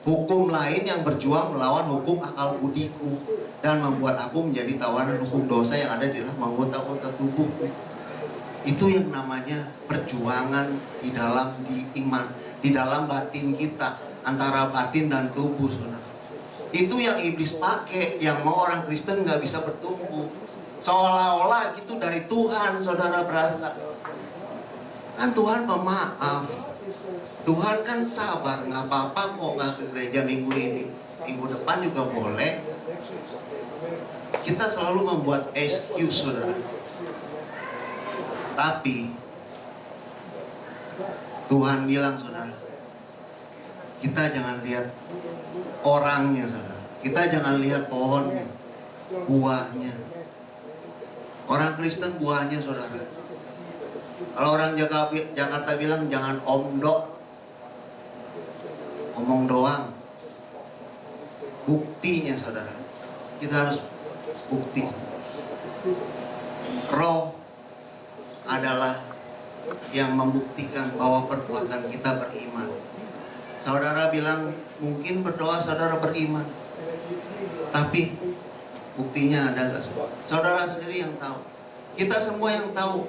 hukum lain yang berjuang melawan hukum akal budiku dan membuat aku menjadi tawanan hukum dosa yang ada di dalam anggota-anggota tubuh. Itu yang namanya perjuangan di iman, di dalam batin kita, antara batin dan tubuh, saudara. Itu yang iblis pakai, yang mau orang Kristen nggak bisa bertumbuh. Seolah-olah gitu dari Tuhan, saudara, berasa. Kan Tuhan pemaaf. Tuhan kan sabar, nggak apa-apa kok nggak ke gereja minggu ini. Minggu depan juga boleh. Kita selalu membuat excuse, saudara. Tapi Tuhan bilang, saudara, kita jangan lihat orangnya, saudara. Kita jangan lihat pohonnya, buahnya. Orang Kristen buahnya, saudara. Kalau orang Jakarta bilang jangan omdok, omong doang. Buktinya, saudara, kita harus bukti. Roh adalah yang membuktikan bahwa perbuatan kita beriman. Saudara bilang mungkin berdoa saudara beriman, tapi buktinya ada nggak? Saudara sendiri yang tahu. Kita semua yang tahu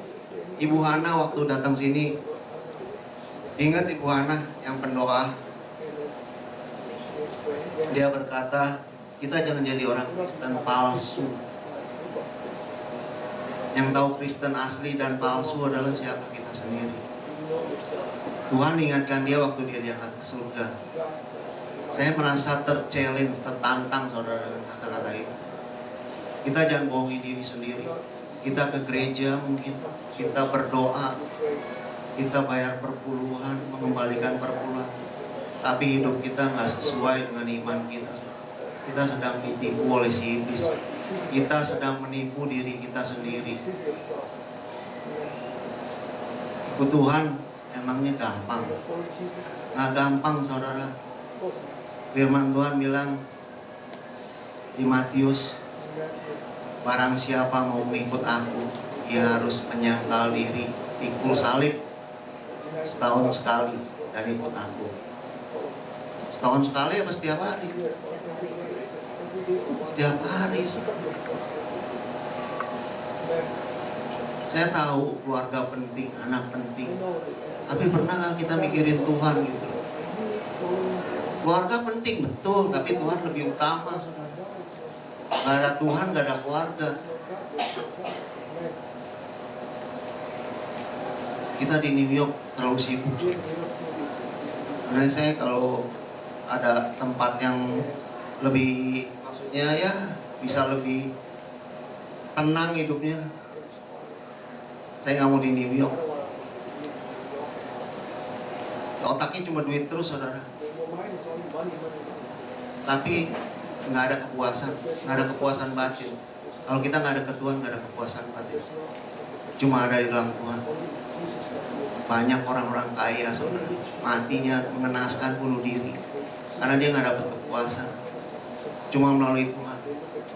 Ibu Hana waktu datang sini, ingat Ibu Hana yang pendoa, dia berkata, kita jangan jadi orang Kristen palsu. Yang tahu Kristen asli dan palsu adalah siapa? Kita sendiri. Tuhan ingatkan dia waktu dia diangkat ke surga. Saya merasa terchallenge, tertantang saudara dengan kata-kata itu. Kita jangan bohongi diri sendiri. Kita ke gereja mungkin, kita berdoa, kita bayar perpuluhan, mengembalikan perpuluhan, tapi hidup kita nggak sesuai dengan iman kita. Kita sedang ditipu oleh si iblis. Kita sedang menipu diri kita sendiri. Ikut Tuhan emangnya gampang? Nggak gampang saudara. Firman Tuhan bilang di Matius, barang siapa mau mengikut aku, ia harus menyangkal diri, pikul salib setahun sekali dan ikut aku. Setahun sekali apa setiap hari? Setiap hari. Saya tahu keluarga penting, anak penting, tapi pernah nggak kita mikirin Tuhan gitu? Keluarga penting betul, tapi Tuhan lebih utama, saudara. Gak ada Tuhan, gak ada keluarga. Kita di New York terlalu sibuk. Sebenarnya saya kalau ada tempat yang lebih, maksudnya ya bisa lebih tenang hidupnya, saya nggak mau di New York. Otaknya cuma duit terus saudara. Tapi nggak ada kepuasan, nggak ada kepuasan batin. Kalau kita nggak ada ke Tuhan, nggak ada kepuasan batin. Cuma ada di dalam Tuhan. Banyak orang-orang kaya saudara, matinya mengenaskan bunuh diri karena dia nggak dapat kepuasan. Cuma melalui Tuhan.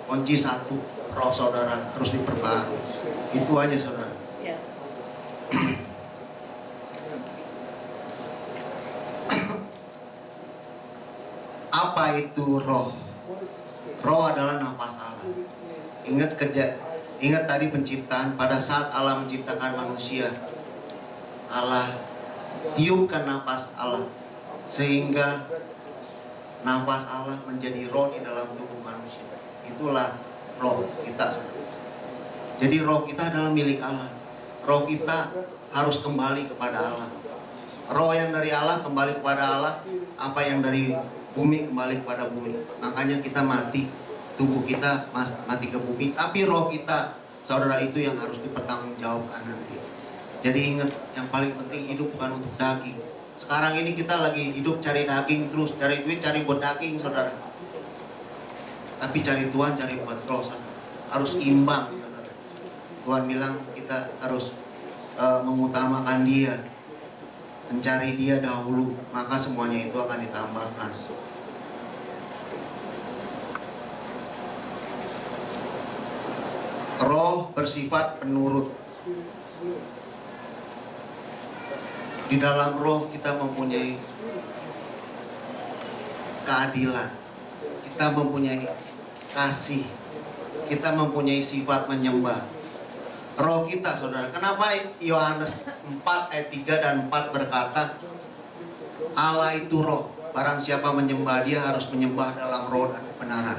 Kunci satu, roh saudara terus diperbaharui. Itu aja saudara. Yes. Apa itu roh? Roh adalah nafas Allah. Ingat tadi penciptaan. Pada saat Allah menciptakan manusia, Allah tiupkan nafas Allah sehingga nafas Allah menjadi roh di dalam tubuh manusia. Itulah roh kita. Jadi roh kita adalah milik Allah. Roh kita harus kembali kepada Allah. Roh yang dari Allah kembali kepada Allah. Apa yang dari bumi kembali kepada bumi. Makanya kita mati, tubuh kita mati ke bumi, tapi roh kita, saudara, itu yang harus dipertanggungjawabkan nanti. Jadi ingat, yang paling penting hidup bukan untuk daging. Sekarang ini kita lagi hidup cari daging terus, cari duit, cari buat daging, saudara. Tapi cari Tuhan, cari buat roh, saudara. Harus imbang, saudara. Tuhan bilang kita harus mengutamakan Dia, mencari Dia dahulu, maka semuanya itu akan ditambahkan. Roh bersifat penurut. Di dalam roh kita mempunyai keadilan, kita mempunyai kasih, kita mempunyai sifat menyembah. Roh kita, saudara. Kenapa Yohanes 4 ayat 3 dan 4 berkata Allah itu roh, barang siapa menyembah Dia harus menyembah dalam roh dan kebenaran.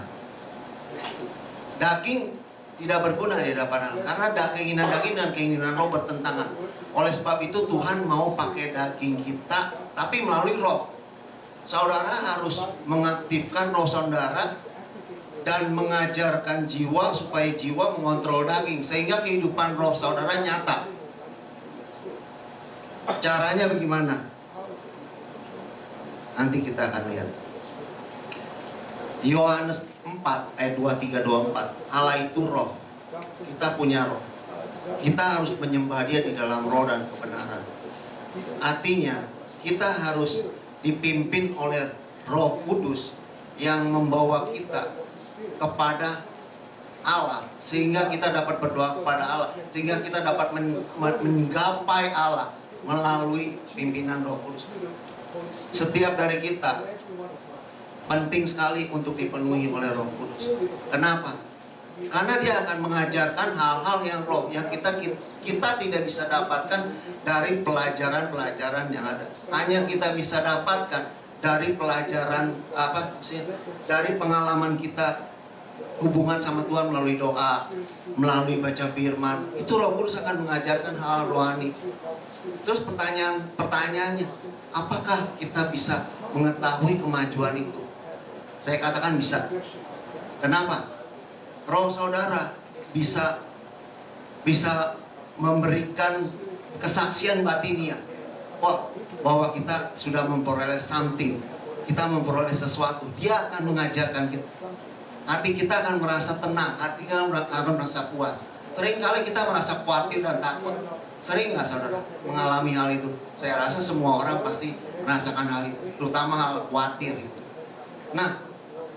Daging tidak berguna di hadapan Allah, karena keinginan daging dan keinginan roh bertentangan. Oleh sebab itu Tuhan mau pakai daging kita, tapi melalui roh. Saudara harus mengaktifkan roh saudara dan mengajarkan jiwa supaya jiwa mengontrol daging, sehingga kehidupan roh saudara nyata. Caranya bagaimana? Nanti kita akan lihat. Yohanes 4 ayat 23, 24. Allah itu roh. Kita punya roh. Kita harus menyembah Dia di dalam roh dan kebenaran. Artinya kita harus dipimpin oleh Roh Kudus yang membawa kita kepada Allah, sehingga kita dapat berdoa kepada Allah, sehingga kita dapat menggapai Allah melalui pimpinan Roh Kudus. Setiap dari kita penting sekali untuk dipenuhi oleh Roh Kudus. Kenapa? Karena dia akan mengajarkan hal-hal yang roh yang kita tidak bisa dapatkan dari pelajaran-pelajaran yang ada. Hanya kita bisa dapatkan dari pelajaran dari pengalaman kita hubungan sama Tuhan melalui doa, melalui baca firman. Itu Roh Kudus akan mengajarkan hal rohani. Terus pertanyaannya, apakah kita bisa mengetahui kemajuan itu? Saya katakan bisa. Kenapa? Roh saudara bisa memberikan kesaksian batinnya. Bahwa kita sudah memperoleh something, kita memperoleh sesuatu. Dia akan mengajarkan kita. Hati kita akan merasa tenang, hati kita akan merasa puas. Sering kali kita merasa khawatir dan takut. Sering nggak saudara mengalami hal itu? Saya rasa semua orang pasti merasakan hal itu, terutama hal khawatir itu. Nah,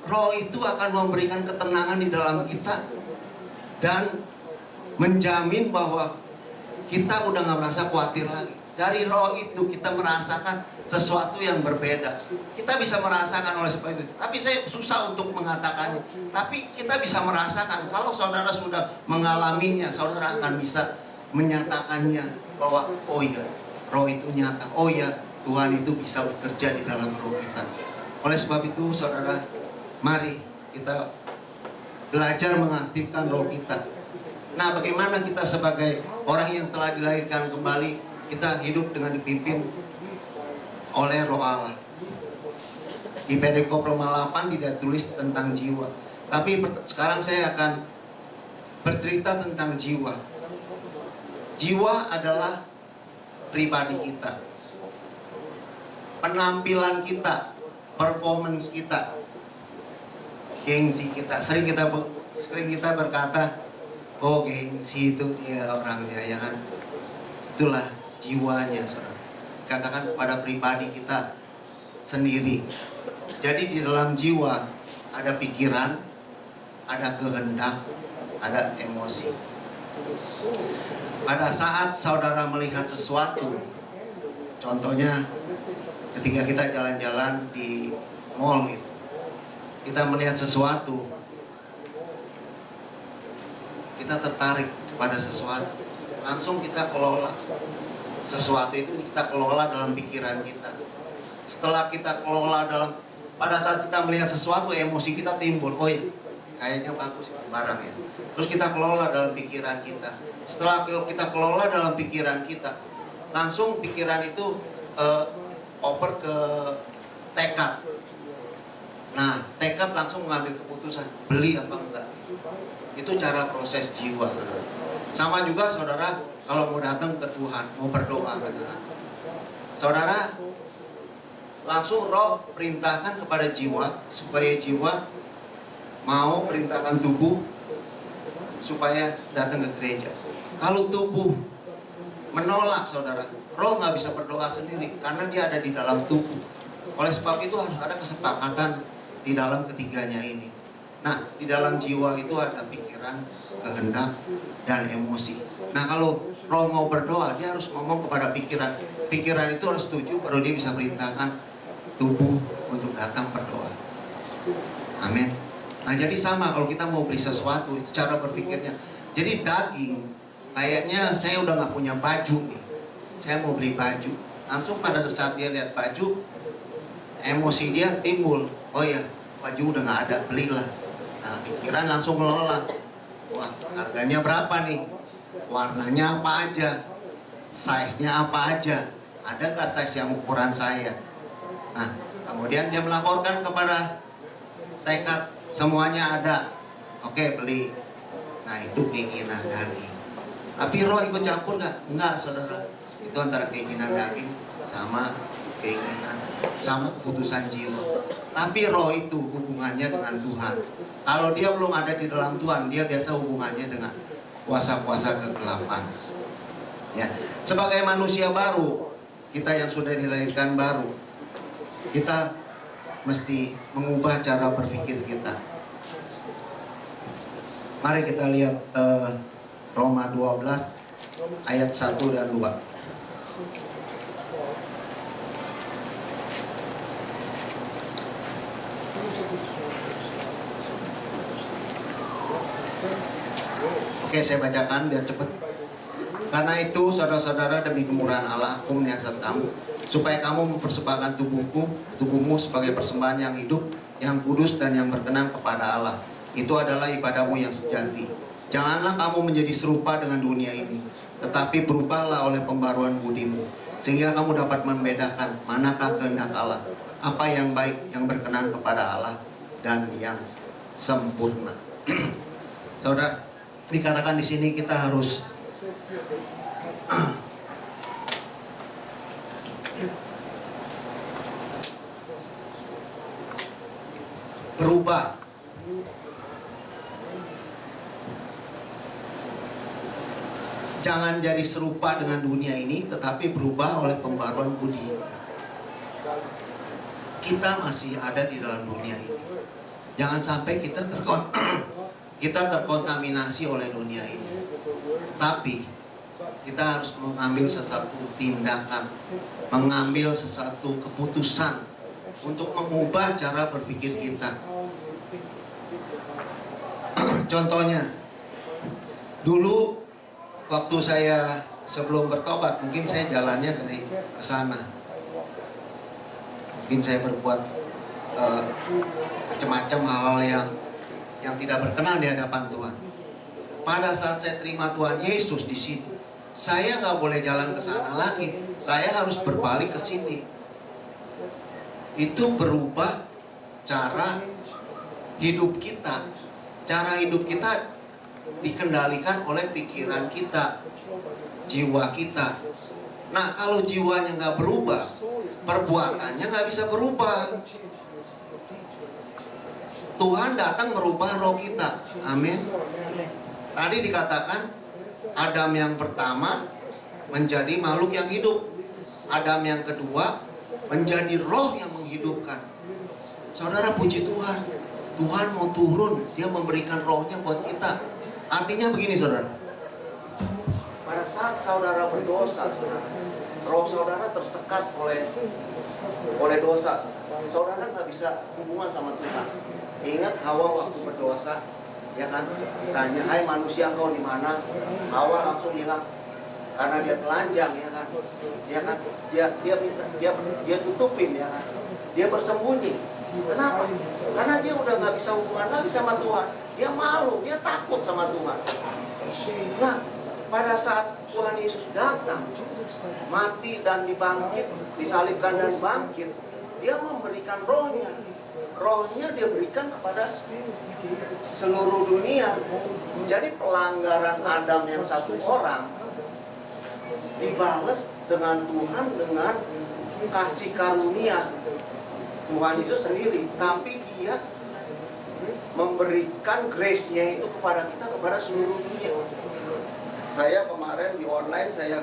Roh itu akan memberikan ketenangan di dalam kita dan menjamin bahwa kita udah nggak merasa khawatir lagi. Dari Roh itu kita merasakan sesuatu yang berbeda. Kita bisa merasakan oleh sebab itu. Tapi saya susah untuk mengatakannya. Tapi kita bisa merasakan. Kalau saudara sudah mengalaminya, saudara akan bisa menyatakannya bahwa oh iya, Roh itu nyata. Oh iya, Tuhan itu bisa bekerja di dalam roh kita. Oleh sebab itu, saudara, mari kita belajar mengaktifkan roh kita. Nah, bagaimana kita sebagai orang yang telah dilahirkan kembali, kita hidup dengan dipimpin oleh Roh Allah. Di Perikop Roma 8 tidak tulis tentang jiwa. Tapi sekarang saya akan bercerita tentang jiwa. Jiwa adalah pribadi kita, penampilan kita, performance kita, gengsi kita. Sering kita berkata, oh gengsi itu dia orangnya, ya kan? Itulah jiwanya, saudara. Katakan kepada pribadi kita sendiri. Jadi di dalam jiwa ada pikiran, ada kehendak, ada emosi. Pada saat saudara melihat sesuatu, contohnya ketika kita jalan-jalan di mall gitu, kita melihat sesuatu, kita tertarik pada sesuatu, langsung kita kelola sesuatu itu, kita kelola dalam pikiran kita. Setelah kita kelola pada saat kita melihat sesuatu, emosi kita timbul. Oh iya, kayaknya bagus barang ya. Terus kita kelola dalam pikiran kita. Setelah kita kelola dalam pikiran kita, langsung pikiran itu over ke tekad. Nah, tekad langsung mengambil keputusan, beli apa enggak. Itu cara proses jiwa, saudara. Sama juga saudara kalau mau datang ke Tuhan, mau berdoa ke Tuhan, saudara langsung Roh perintahkan kepada jiwa supaya jiwa mau perintahkan tubuh supaya datang ke gereja. Kalau tubuh menolak, saudara, Roh nggak bisa berdoa sendiri karena dia ada di dalam tubuh. Oleh sebab itu harus ada kesepakatan di dalam ketiganya ini. Nah, di dalam jiwa itu ada pikiran, kehendak, dan emosi. Nah, kalau Roh mau berdoa, dia harus ngomong kepada pikiran. Pikiran itu harus setuju, baru dia bisa perintahkan tubuh untuk datang berdoa. Amin. Nah, jadi sama kalau kita mau beli sesuatu, itu cara berpikirnya. Jadi daging, kayaknya saya udah nggak punya baju nih, saya mau beli baju. Langsung pada saat dia lihat baju, emosi dia timbul. Oh ya, baju udah nggak ada, belilah. Nah, pikiran langsung ngelola. Wah, harganya berapa nih? Warnanya apa aja? Size-nya apa aja? Ada nggak size yang ukuran saya? Nah, kemudian dia melaporkan kepada tekad, semuanya ada. Oke, beli. Nah, itu keinginan daging. Tapi Roh ikut campur nggak? Enggak, saudara. Itu antara keinginan daging sama keinginan, sama keputusan jiwa. Tapi Roh itu hubungannya dengan Tuhan. Kalau dia belum ada di dalam Tuhan, dia biasa hubungannya dengan kuasa-kuasa kegelapan. Ya, sebagai manusia baru, kita yang sudah dilahirkan baru, kita mesti mengubah cara berpikir kita. Mari kita lihat Roma 12 ayat 1 dan 2. Oke, saya bacakan biar cepat. Karena itu, saudara-saudara, demi kemurahan Allah, aku menyiasat kamu, supaya kamu mempersembahkan tubuhmu sebagai persembahan yang hidup, yang kudus dan yang berkenan kepada Allah. Itu adalah ibadahmu yang sejati. Janganlah kamu menjadi serupa dengan dunia ini, tetapi berubahlah oleh pembaruan budimu, sehingga kamu dapat membedakan manakah kehendak Allah, apa yang baik, yang berkenan kepada Allah, dan yang sempurna. Saudara, dikatakan di sini kita harus berubah. Jangan jadi serupa dengan dunia ini, tetapi berubah oleh pembaruan budi. Kita masih ada di dalam dunia ini. Jangan sampai kita terkontaminasi oleh dunia ini. Tapi kita harus mengambil sesuatu tindakan, mengambil sesuatu keputusan untuk mengubah cara berpikir kita. Contohnya, dulu waktu saya sebelum bertobat, mungkin saya jalannya dari ke sana. Mungkin saya berbuat macam-macam hal-hal yang tidak berkenan di hadapan Tuhan. Pada saat saya terima Tuhan Yesus di sini, saya nggak boleh jalan ke sana lagi. Saya harus berbalik ke sini. Itu berubah cara hidup kita. Cara hidup kita dikendalikan oleh pikiran kita, jiwa kita. Nah, kalau jiwanya nggak berubah, perbuatannya nggak bisa berubah. Tuhan datang merubah roh kita. Amin. Tadi dikatakan Adam yang pertama menjadi makhluk yang hidup. Adam yang kedua menjadi roh yang menghidupkan. Saudara, puji Tuhan. Tuhan mau turun, dia memberikan rohnya buat kita. Artinya begini, saudara. Pada saat saudara berdosa, saudara, roh saudara tersekat oleh dosa. Saudara nggak bisa hubungan sama Tuhan. Ingat Hawa waktu berdosa, ya kan? Tanya, hai manusia, engkau di mana? Hawa langsung bilang, karena dia telanjang, ya kan? Ya kan? Dia tutupin, ya kan? Dia bersembunyi. Kenapa? Karena dia udah nggak bisa hubungan lagi sama Tuhan. Dia malu, dia takut sama Tuhan. Nah, pada saat Tuhan Yesus datang, mati dan dibangkit, disalibkan dan bangkit, dia memberikan rohnya. Rohnya dia berikan kepada seluruh dunia. Jadi pelanggaran Adam yang satu orang dibalas dengan Tuhan dengan kasih karunia. Tuhan itu sendiri, tapi dia memberikan grace-nya itu kepada kita, kepada seluruh dunia. Saya kemarin di online saya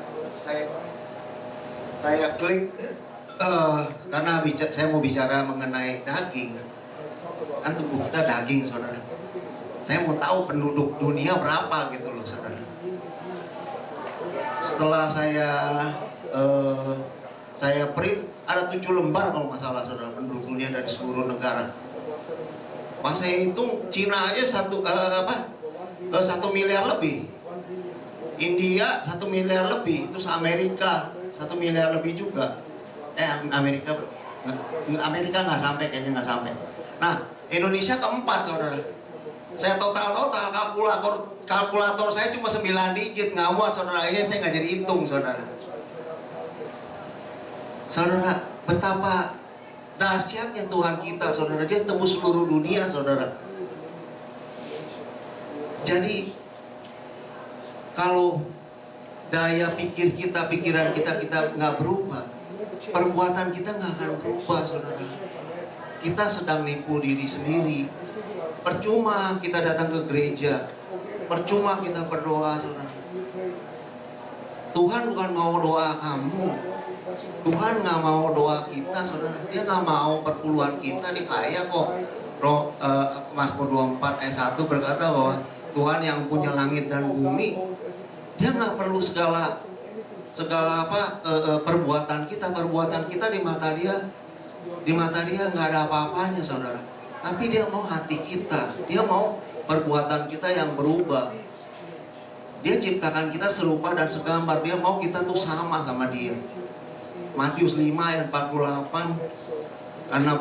klik karena saya mau bicara mengenai daging. Kan tubuh kita daging, saudara. Saya mau tahu penduduk dunia berapa gitu loh, saudara. Setelah saya print, ada 7 lembar kalau nggak salah, saudara, penduduk dunia dari seluruh negara. Pas saya hitung, Cina aja 1 miliar lebih. India 1 miliar lebih, terus Amerika 1 miliar lebih juga. Amerika nggak sampai, kayaknya nggak sampai. Nah, Indonesia keempat, saudara. Saya total kalkulator saya cuma 9 digit, nggak muat, saudara. Ini saya nggak jadi hitung, saudara. Saudara, betapa dahsyatnya Tuhan kita, saudara. Dia tembus seluruh dunia, saudara. Jadi kalau daya pikir kita, pikiran kita nggak berubah, perbuatan kita nggak akan berubah, saudara. Kita sedang nipu diri sendiri. Percuma kita datang ke gereja, percuma kita berdoa, saudara. Tuhan bukan mau doa kamu, Tuhan nggak mau doa kita, saudara. Dia nggak mau perpuluhan kita dikaya kok. Mazmur 24 ayat 1 berkata bahwa Tuhan yang punya langit dan bumi, dia nggak perlu segala perbuatan kita di mata dia nggak ada apa-apanya, saudara. Tapi dia mau hati kita, dia mau perbuatan kita yang berubah. Dia ciptakan kita serupa dan segambar. Dia mau kita tuh sama dia. Matius 5 ayat 48. Karena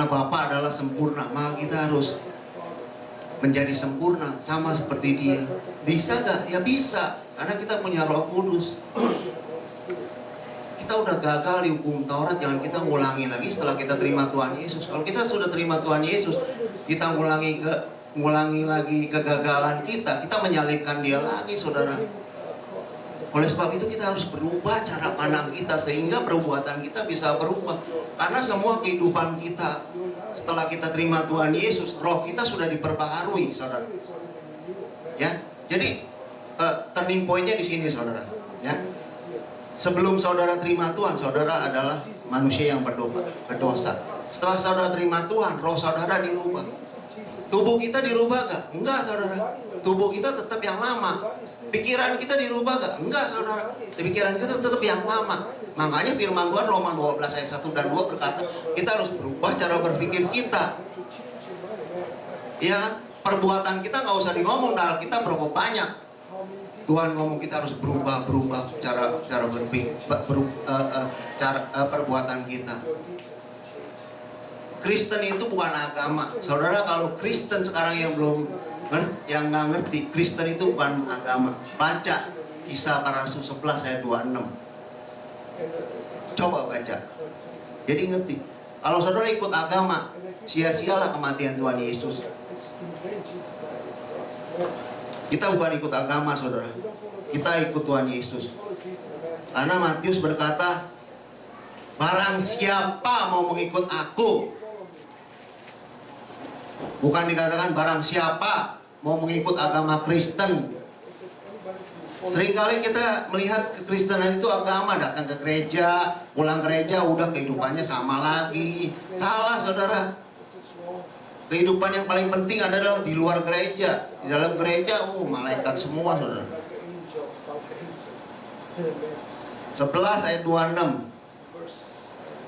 Bapa adalah sempurna, maka kita harus menjadi sempurna sama seperti Dia. Bisa gak? Ya bisa, karena kita punya Roh Kudus. Kita udah gagal di hukum Taurat, jangan kita ngulangi lagi setelah kita terima Tuhan Yesus. Kalau kita sudah terima Tuhan Yesus, kita ngulangi lagi kegagalan kita menyalibkan Dia lagi, saudara. Oleh sebab itu kita harus berubah cara pandang kita sehingga perbuatan kita bisa berubah. Karena semua kehidupan kita setelah kita terima Tuhan Yesus, roh kita sudah diperbaharui, saudara. Ya, jadi turning point-nya di sini, saudara. Ya, sebelum saudara terima Tuhan, saudara adalah manusia yang berdosa. Setelah saudara terima Tuhan, roh saudara dirubah. Tubuh kita dirubah gak? Enggak, saudara. Tubuh kita tetap yang lama. Pikiran kita dirubah gak? Enggak, saudara. Pikiran kita tetap yang lama. Makanya firman Tuhan Roma 12 ayat 1 dan 2 berkata, kita harus berubah cara berpikir kita. Ya, perbuatan kita gak usah ngomong, dah kita berapa banyak. Tuhan ngomong kita harus berubah cara berpikir, perbuatan kita. Kristen itu bukan agama. Saudara, kalau Kristen sekarang yang nggak ngerti, Kristen itu bukan agama. Baca Kisah Para Rasul 11 ayat 26. Coba baca. Jadi ngerti. Kalau saudara ikut agama, sia-sialah kematian Tuhan Yesus. Kita bukan ikut agama, saudara. Kita ikut Tuhan Yesus. Karena Matius berkata, barang siapa mau mengikut aku. Bukan dikatakan barang siapa mau mengikut agama Kristen. Seringkali kita melihat kekristenan itu agama, datang ke gereja, pulang gereja, udah kehidupannya sama lagi. Salah, saudara. Kehidupan yang paling penting adalah di luar gereja. Di dalam gereja, malaikat semua, saudara. 11 ayat 26.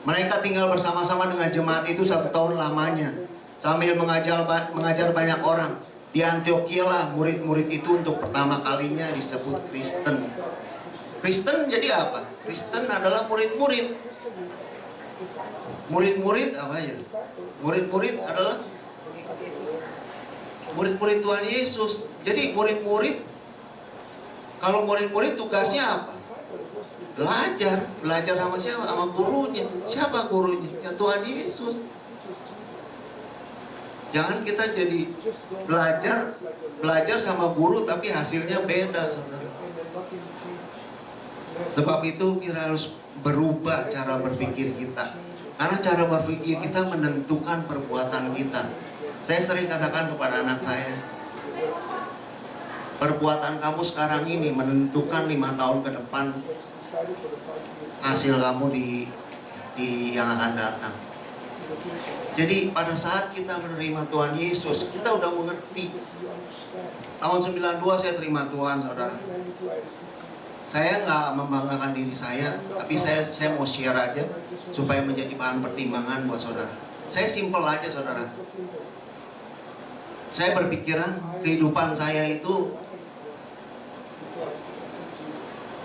Mereka tinggal bersama-sama dengan jemaat itu 1 tahun lamanya, sambil mengajar banyak orang. Di Antiokhia lah murid-murid itu untuk pertama kalinya disebut Kristen. Kristen jadi apa? Kristen adalah murid-murid. Murid-murid apa ya? Murid-murid adalah murid-murid Tuhan Yesus. Jadi murid-murid, kalau murid-murid tugasnya apa? Belajar sama siapa? Sama gurunya. Siapa gurunya? Ya Tuhan Yesus. Jangan kita jadi belajar sama guru tapi hasilnya beda, saudara. Sebab itu kita harus berubah cara berpikir kita. Karena cara berpikir kita menentukan perbuatan kita. Saya sering katakan kepada anak saya, perbuatan kamu sekarang ini menentukan 5 tahun ke depan hasil kamu di yang akan datang. Jadi pada saat kita menerima Tuhan Yesus, kita udah mengerti. Tahun 92 saya terima Tuhan, saudara. Saya nggak membanggakan diri saya, tapi saya mau share aja supaya menjadi bahan pertimbangan buat saudara. Saya simple aja, saudara. Saya berpikiran kehidupan saya itu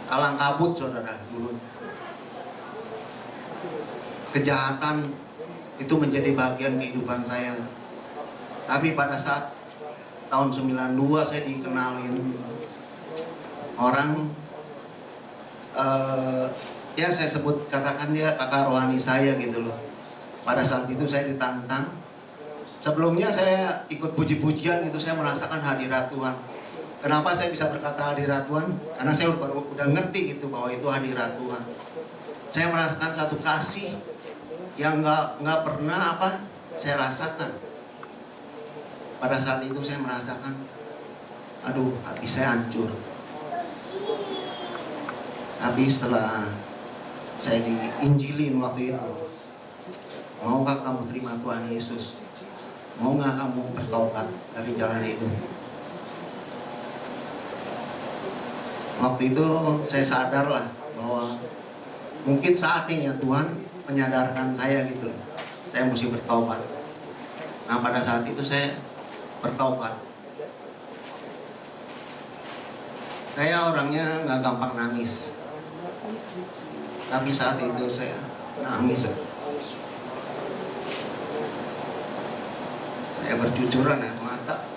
kalang kabut, saudara, dulu. Kejahatan itu menjadi bagian kehidupan saya. Tapi pada saat tahun 92 saya dikenalin orang, ya saya sebut, katakan dia kakak rohani saya gitu loh. Pada saat itu saya ditantang. Sebelumnya saya ikut puji-pujian itu, saya merasakan hadirat Tuhan. Kenapa saya bisa berkata hadirat Tuhan? Karena saya udah ngerti gitu bahwa itu hadirat Tuhan. Saya merasakan satu kasih yang nggak pernah saya rasakan. Pada saat itu saya merasakan, aduh, hati saya hancur. Tapi setelah saya diinjilin waktu itu, maukah kamu terima Tuhan Yesus? Mau nggak kamu bertobat dari jalan itu? Waktu itu saya sadar lah bahwa mungkin saatnya Tuhan menyadarkan saya gitu loh. Saya mesti bertobat. Nah pada saat itu saya bertobat. Saya orangnya nggak gampang nangis, tapi saat itu saya nangis. Saya berjujuran air mata.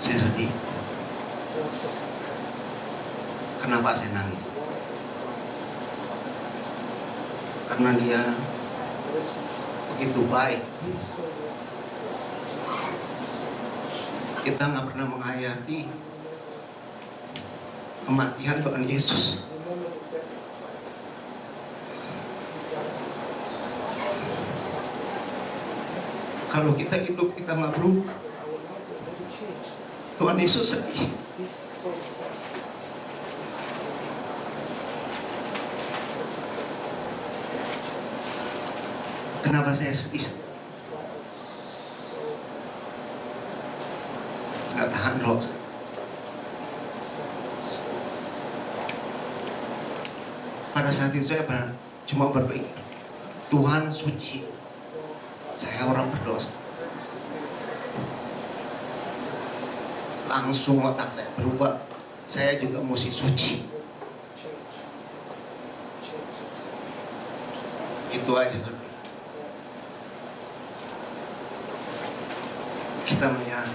Saya sedih. Kenapa saya nangis? Karena dia begitu baik. Kita nggak pernah menghayati kematian Tuhan Yesus. Kalau kita hidup kita nggak berubah, Tuhan Yesus sedih. Kenapa saya sedih? Nggak tahan loh. Pada saat itu saya cuma berpikir, Tuhan suci, saya orang berdosa. Langsung otak saya berubah, saya juga mesti suci. Itu aja. Kita melihat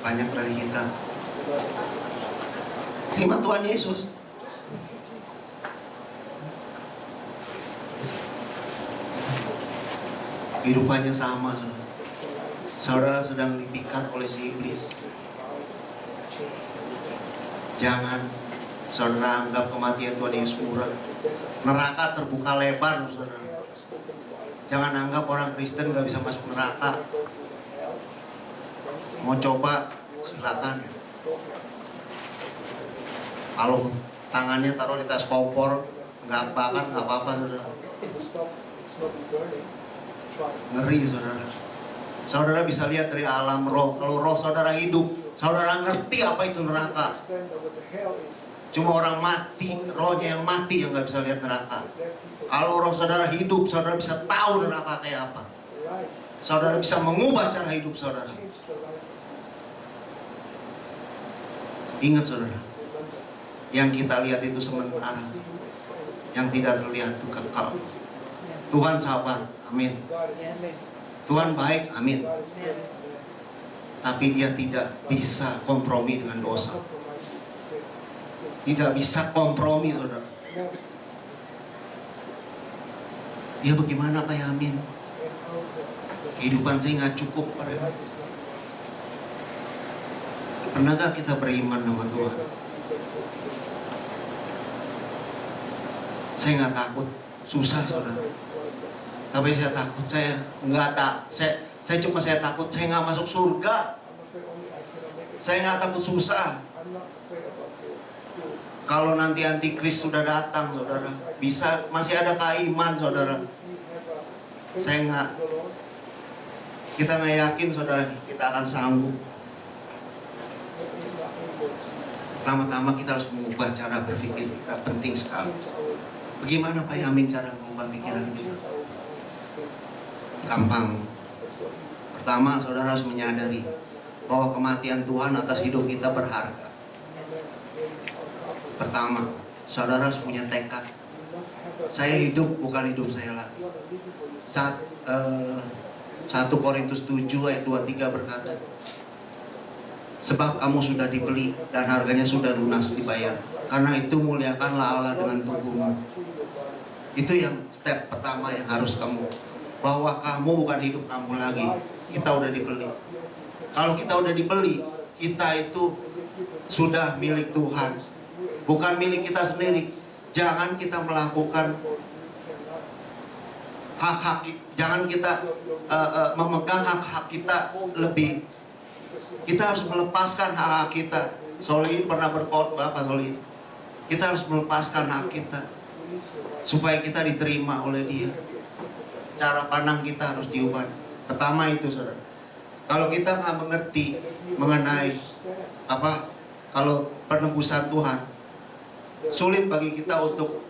banyak dari kita terima Tuhan Yesus, kehidupannya sama. Saudara sedang dipikat oleh si iblis. Jangan saudara anggap kematian Tuhan Yesus murah. Neraka terbuka lebar, saudara. Jangan anggap orang Kristen gak bisa masuk neraka. Mau coba, silakan. Kalau tangannya taruh di tas kompor, nggak bakar, nggak apa-apa, saudara. Ngeri, saudara. Saudara bisa lihat dari alam roh. Kalau roh saudara hidup, saudara ngerti apa itu neraka. Cuma orang mati, rohnya yang mati yang nggak bisa lihat neraka. Kalau roh saudara hidup, saudara bisa tahu neraka kayak apa. Saudara bisa mengubah cara hidup saudara. Ingat saudara, yang kita lihat itu sementara, yang tidak terlihat itu kekal. Tuhan sabar, amin. Tuhan baik, amin. Tapi dia tidak bisa kompromi dengan dosa. Tidak bisa kompromi, saudara. Dia bagaimana Pak Yamin? Kehidupan saya nggak cukup pada. Pernahkah kita beriman sama Tuhan? Saya nggak takut, susah saudara. Tapi saya takut, saya takut saya nggak masuk surga. Saya nggak takut susah. Kalau nanti antikris sudah datang, saudara, masih ada iman, saudara. Kita nggak yakin, saudara, kita akan sanggup. Pertama-tama kita harus mengubah cara berpikir kita, penting sekali. Bagaimana Pak Yamin cara mengubah pikiran kita? Gampang. Pertama, saudara harus menyadari bahwa kematian Tuhan atas hidup kita berharga. Pertama, saudara harus punya tekad. Saya hidup bukan hidup saya lagi. 1 Korintus 7 ayat 23 berkata, sebab kamu sudah dibeli dan harganya sudah lunas dibayar. Karena itu muliakanlah Allah dengan tubuhmu. Itu yang step pertama yang harus kamu, bahwa kamu bukan hidup kamu lagi. Kita udah dibeli. Kalau kita udah dibeli, kita itu sudah milik Tuhan, bukan milik kita sendiri. Jangan kita melakukan hak-hak, jangan kita memegang hak-hak kita lebih. Kita harus melepaskan hak-hak kita. Solihin pernah berkhotbah, Pak Solihin. Kita harus melepaskan hak kita supaya kita diterima oleh Dia. Cara pandang kita harus diubah. Pertama itu, saudara. Kalau kita nggak mengerti mengenai kalau penebusan Tuhan, sulit bagi kita untuk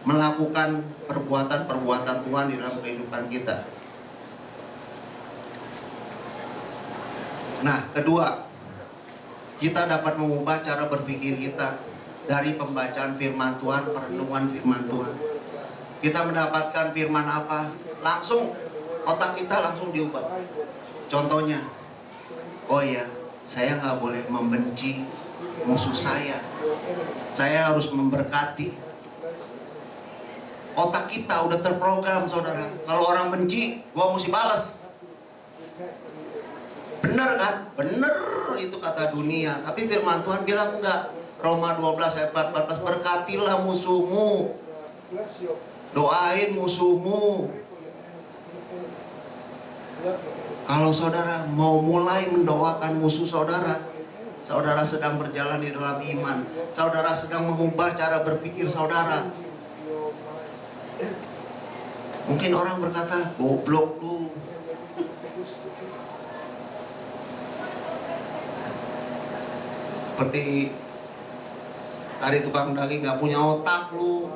melakukan perbuatan-perbuatan Tuhan di dalam kehidupan kita. Nah, kedua, kita dapat mengubah cara berpikir kita dari pembacaan firman Tuhan, perenungan firman Tuhan. Kita mendapatkan firman apa, langsung otak kita langsung diubah. Contohnya, oh iya, saya nggak boleh membenci musuh saya. Saya harus memberkati. Otak kita udah terprogram, saudara. Kalau orang benci, gua mesti balas. Bener kan? Bener itu kata dunia. Tapi firman Tuhan bilang enggak. Roma 12 ayat 14, berkatilah musuhmu, doain musuhmu. Kalau saudara mau mulai mendoakan musuh saudara, saudara sedang berjalan di dalam iman. Saudara sedang mengubah cara berpikir saudara. Mungkin orang berkata, goblok lu. Seperti dari tukang daging gak punya otak lu.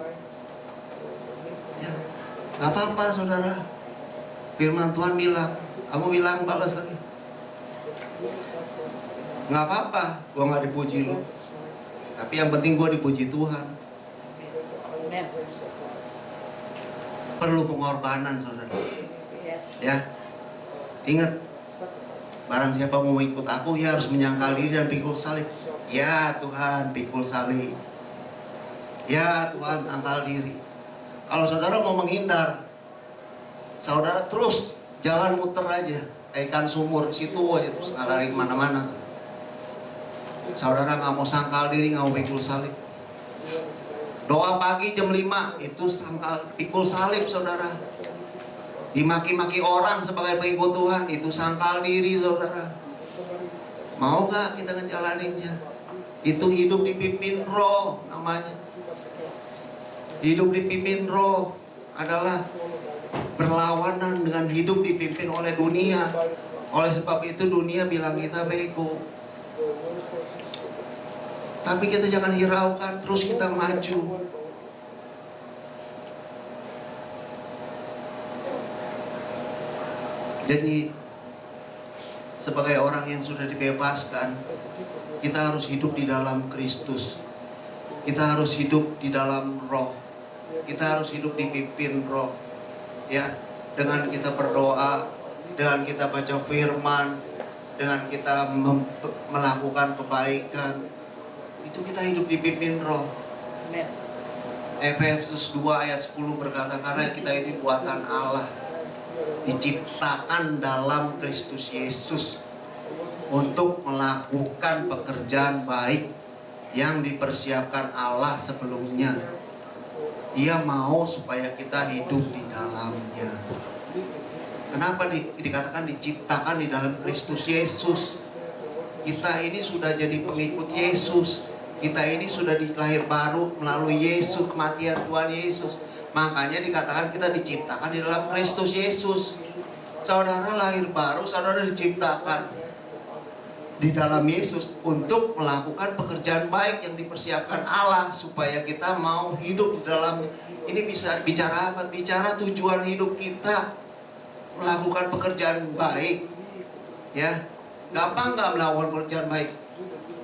Ya, gak apa-apa saudara. Firman Tuhan bilang, kamu bilang balas lagi. Gak apa-apa, gua gak dipuji lu. Tapi yang penting gua dipuji Tuhan. Perlu pengorbanan saudara. Ya, ingat, barang siapa mau ikut aku, ya harus menyangkal diri dan pikul salib. Ya Tuhan, pikul salib. Ya Tuhan, sangkal diri. Kalau saudara mau menghindar, saudara terus jalan muter aja, kayak ikan sumur, situ aja terus nggak lari kemana-mana. Saudara nggak mau sangkal diri, nggak mau pikul salib. Doa pagi jam 5 itu sangkal pikul salib saudara. Dimaki-maki orang sebagai pengikut Tuhan, itu sangkal diri saudara. Mau gak kita ngejalaninnya? Itu hidup dipimpin roh namanya. Hidup dipimpin roh adalah berlawanan dengan hidup dipimpin oleh dunia. Oleh sebab itu dunia bilang kita bego. Tapi kita jangan hiraukan, terus kita maju. Jadi sebagai orang yang sudah dibebaskan, kita harus hidup di dalam Kristus. Kita harus hidup di dalam roh. Kita harus hidup dipimpin roh. Ya, dengan kita berdoa, dengan kita baca firman, dengan kita melakukan kebaikan, itu kita hidup dipimpin roh. Efesus 2 ayat 10 berkata, karena kita ini buatan Allah, diciptakan dalam Kristus Yesus untuk melakukan pekerjaan baik yang dipersiapkan Allah sebelumnya. Dia mau supaya kita hidup di dalamnya. Kenapa dikatakan diciptakan di dalam Kristus Yesus? Kita ini sudah jadi pengikut Yesus. Kita ini sudah dilahir baru melalui Yesus, kematian Tuhan Yesus. Makanya dikatakan kita diciptakan di dalam Kristus Yesus. Saudara lahir baru, saudara diciptakan di dalam Yesus untuk melakukan pekerjaan baik yang dipersiapkan Allah, supaya kita mau hidup di dalam. Ini bisa bicara apa? Bicara tujuan hidup kita, melakukan pekerjaan baik. Ya, gampang nggak melakukan pekerjaan baik?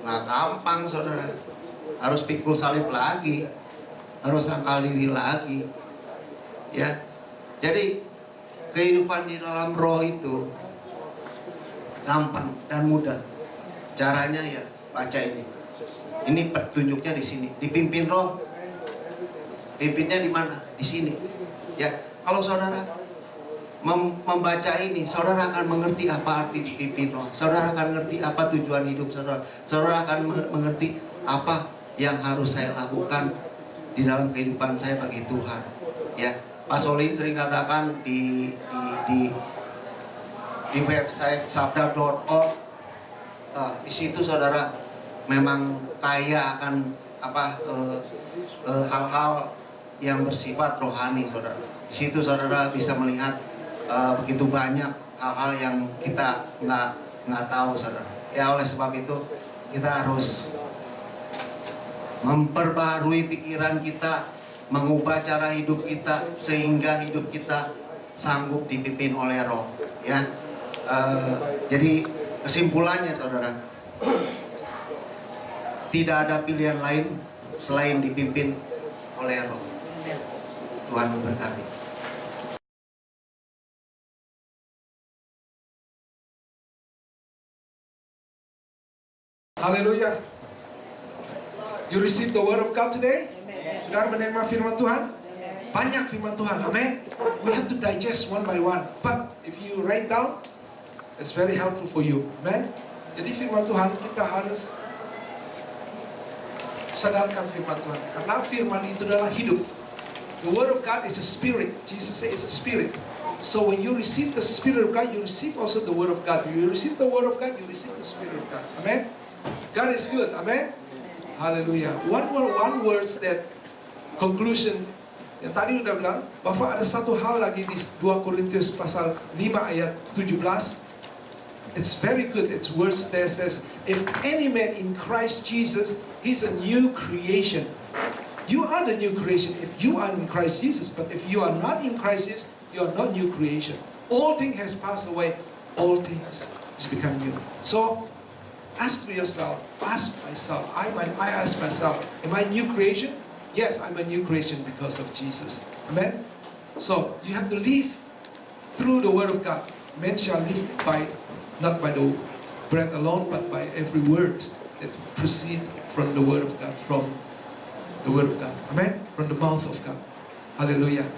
Nggak gampang saudara. Harus pikul salib lagi, harus sangkal diri lagi. Ya, jadi kehidupan di dalam roh itu gampang dan mudah. Caranya ya baca ini. Ini petunjuknya di sini. Dipimpin roh. Pimpinnya di mana? Di sini. Ya, kalau saudara membaca ini, saudara akan mengerti apa arti dipimpin roh. Saudara akan mengerti apa tujuan hidup saudara. Saudara akan mengerti apa yang harus saya lakukan di dalam kehidupan saya bagi Tuhan. Ya, Pak Solin sering katakan di website sabda.org, di situ saudara memang kaya akan hal-hal yang bersifat rohani saudara. Di situ saudara bisa melihat begitu banyak hal-hal yang kita nggak tahu saudara. Ya, oleh sebab itu kita harus memperbaharui pikiran kita mengubah cara hidup kita sehingga hidup kita sanggup dipimpin oleh Roh. Ya, jadi kesimpulannya saudara, tidak ada pilihan lain selain dipimpin oleh Roh. Tuhan memberkati. Haleluya. You receive the word of God today? Saudara menerima firman Tuhan? Banyak firman Tuhan. Amin. We have to digest one by one. But if you write down, it's very helpful for you. Amen. Jadi firman Tuhan kita harus sadarkan firman Tuhan. Karena firman itu adalah hidup. The word of God is a spirit. Jesus said it's a spirit. So when you receive the Spirit of God, you receive also the word of God. When you receive the word of God, you receive the Spirit of God. Amen. God is good. Amen. Hallelujah. One words that conclusion yang tadi udah bilang bahwa ada satu hal lagi di 2 Korintus pasal 5 ayat 17. It's very good. It's words that says, if any man in Christ Jesus, he's a new creation. You are the new creation if you are in Christ Jesus. But if you are not in Christ Jesus, you are not new creation. All things has passed away. All things has become new. So ask to yourself, ask myself, I ask myself, am I new creation? Yes, I'm a new creation because of Jesus. Amen? So, you have to live through the Word of God. Men shall live by, not by the bread alone, but by every word that proceed from the Word of God, from the Word of God. Amen? From the mouth of God. Hallelujah.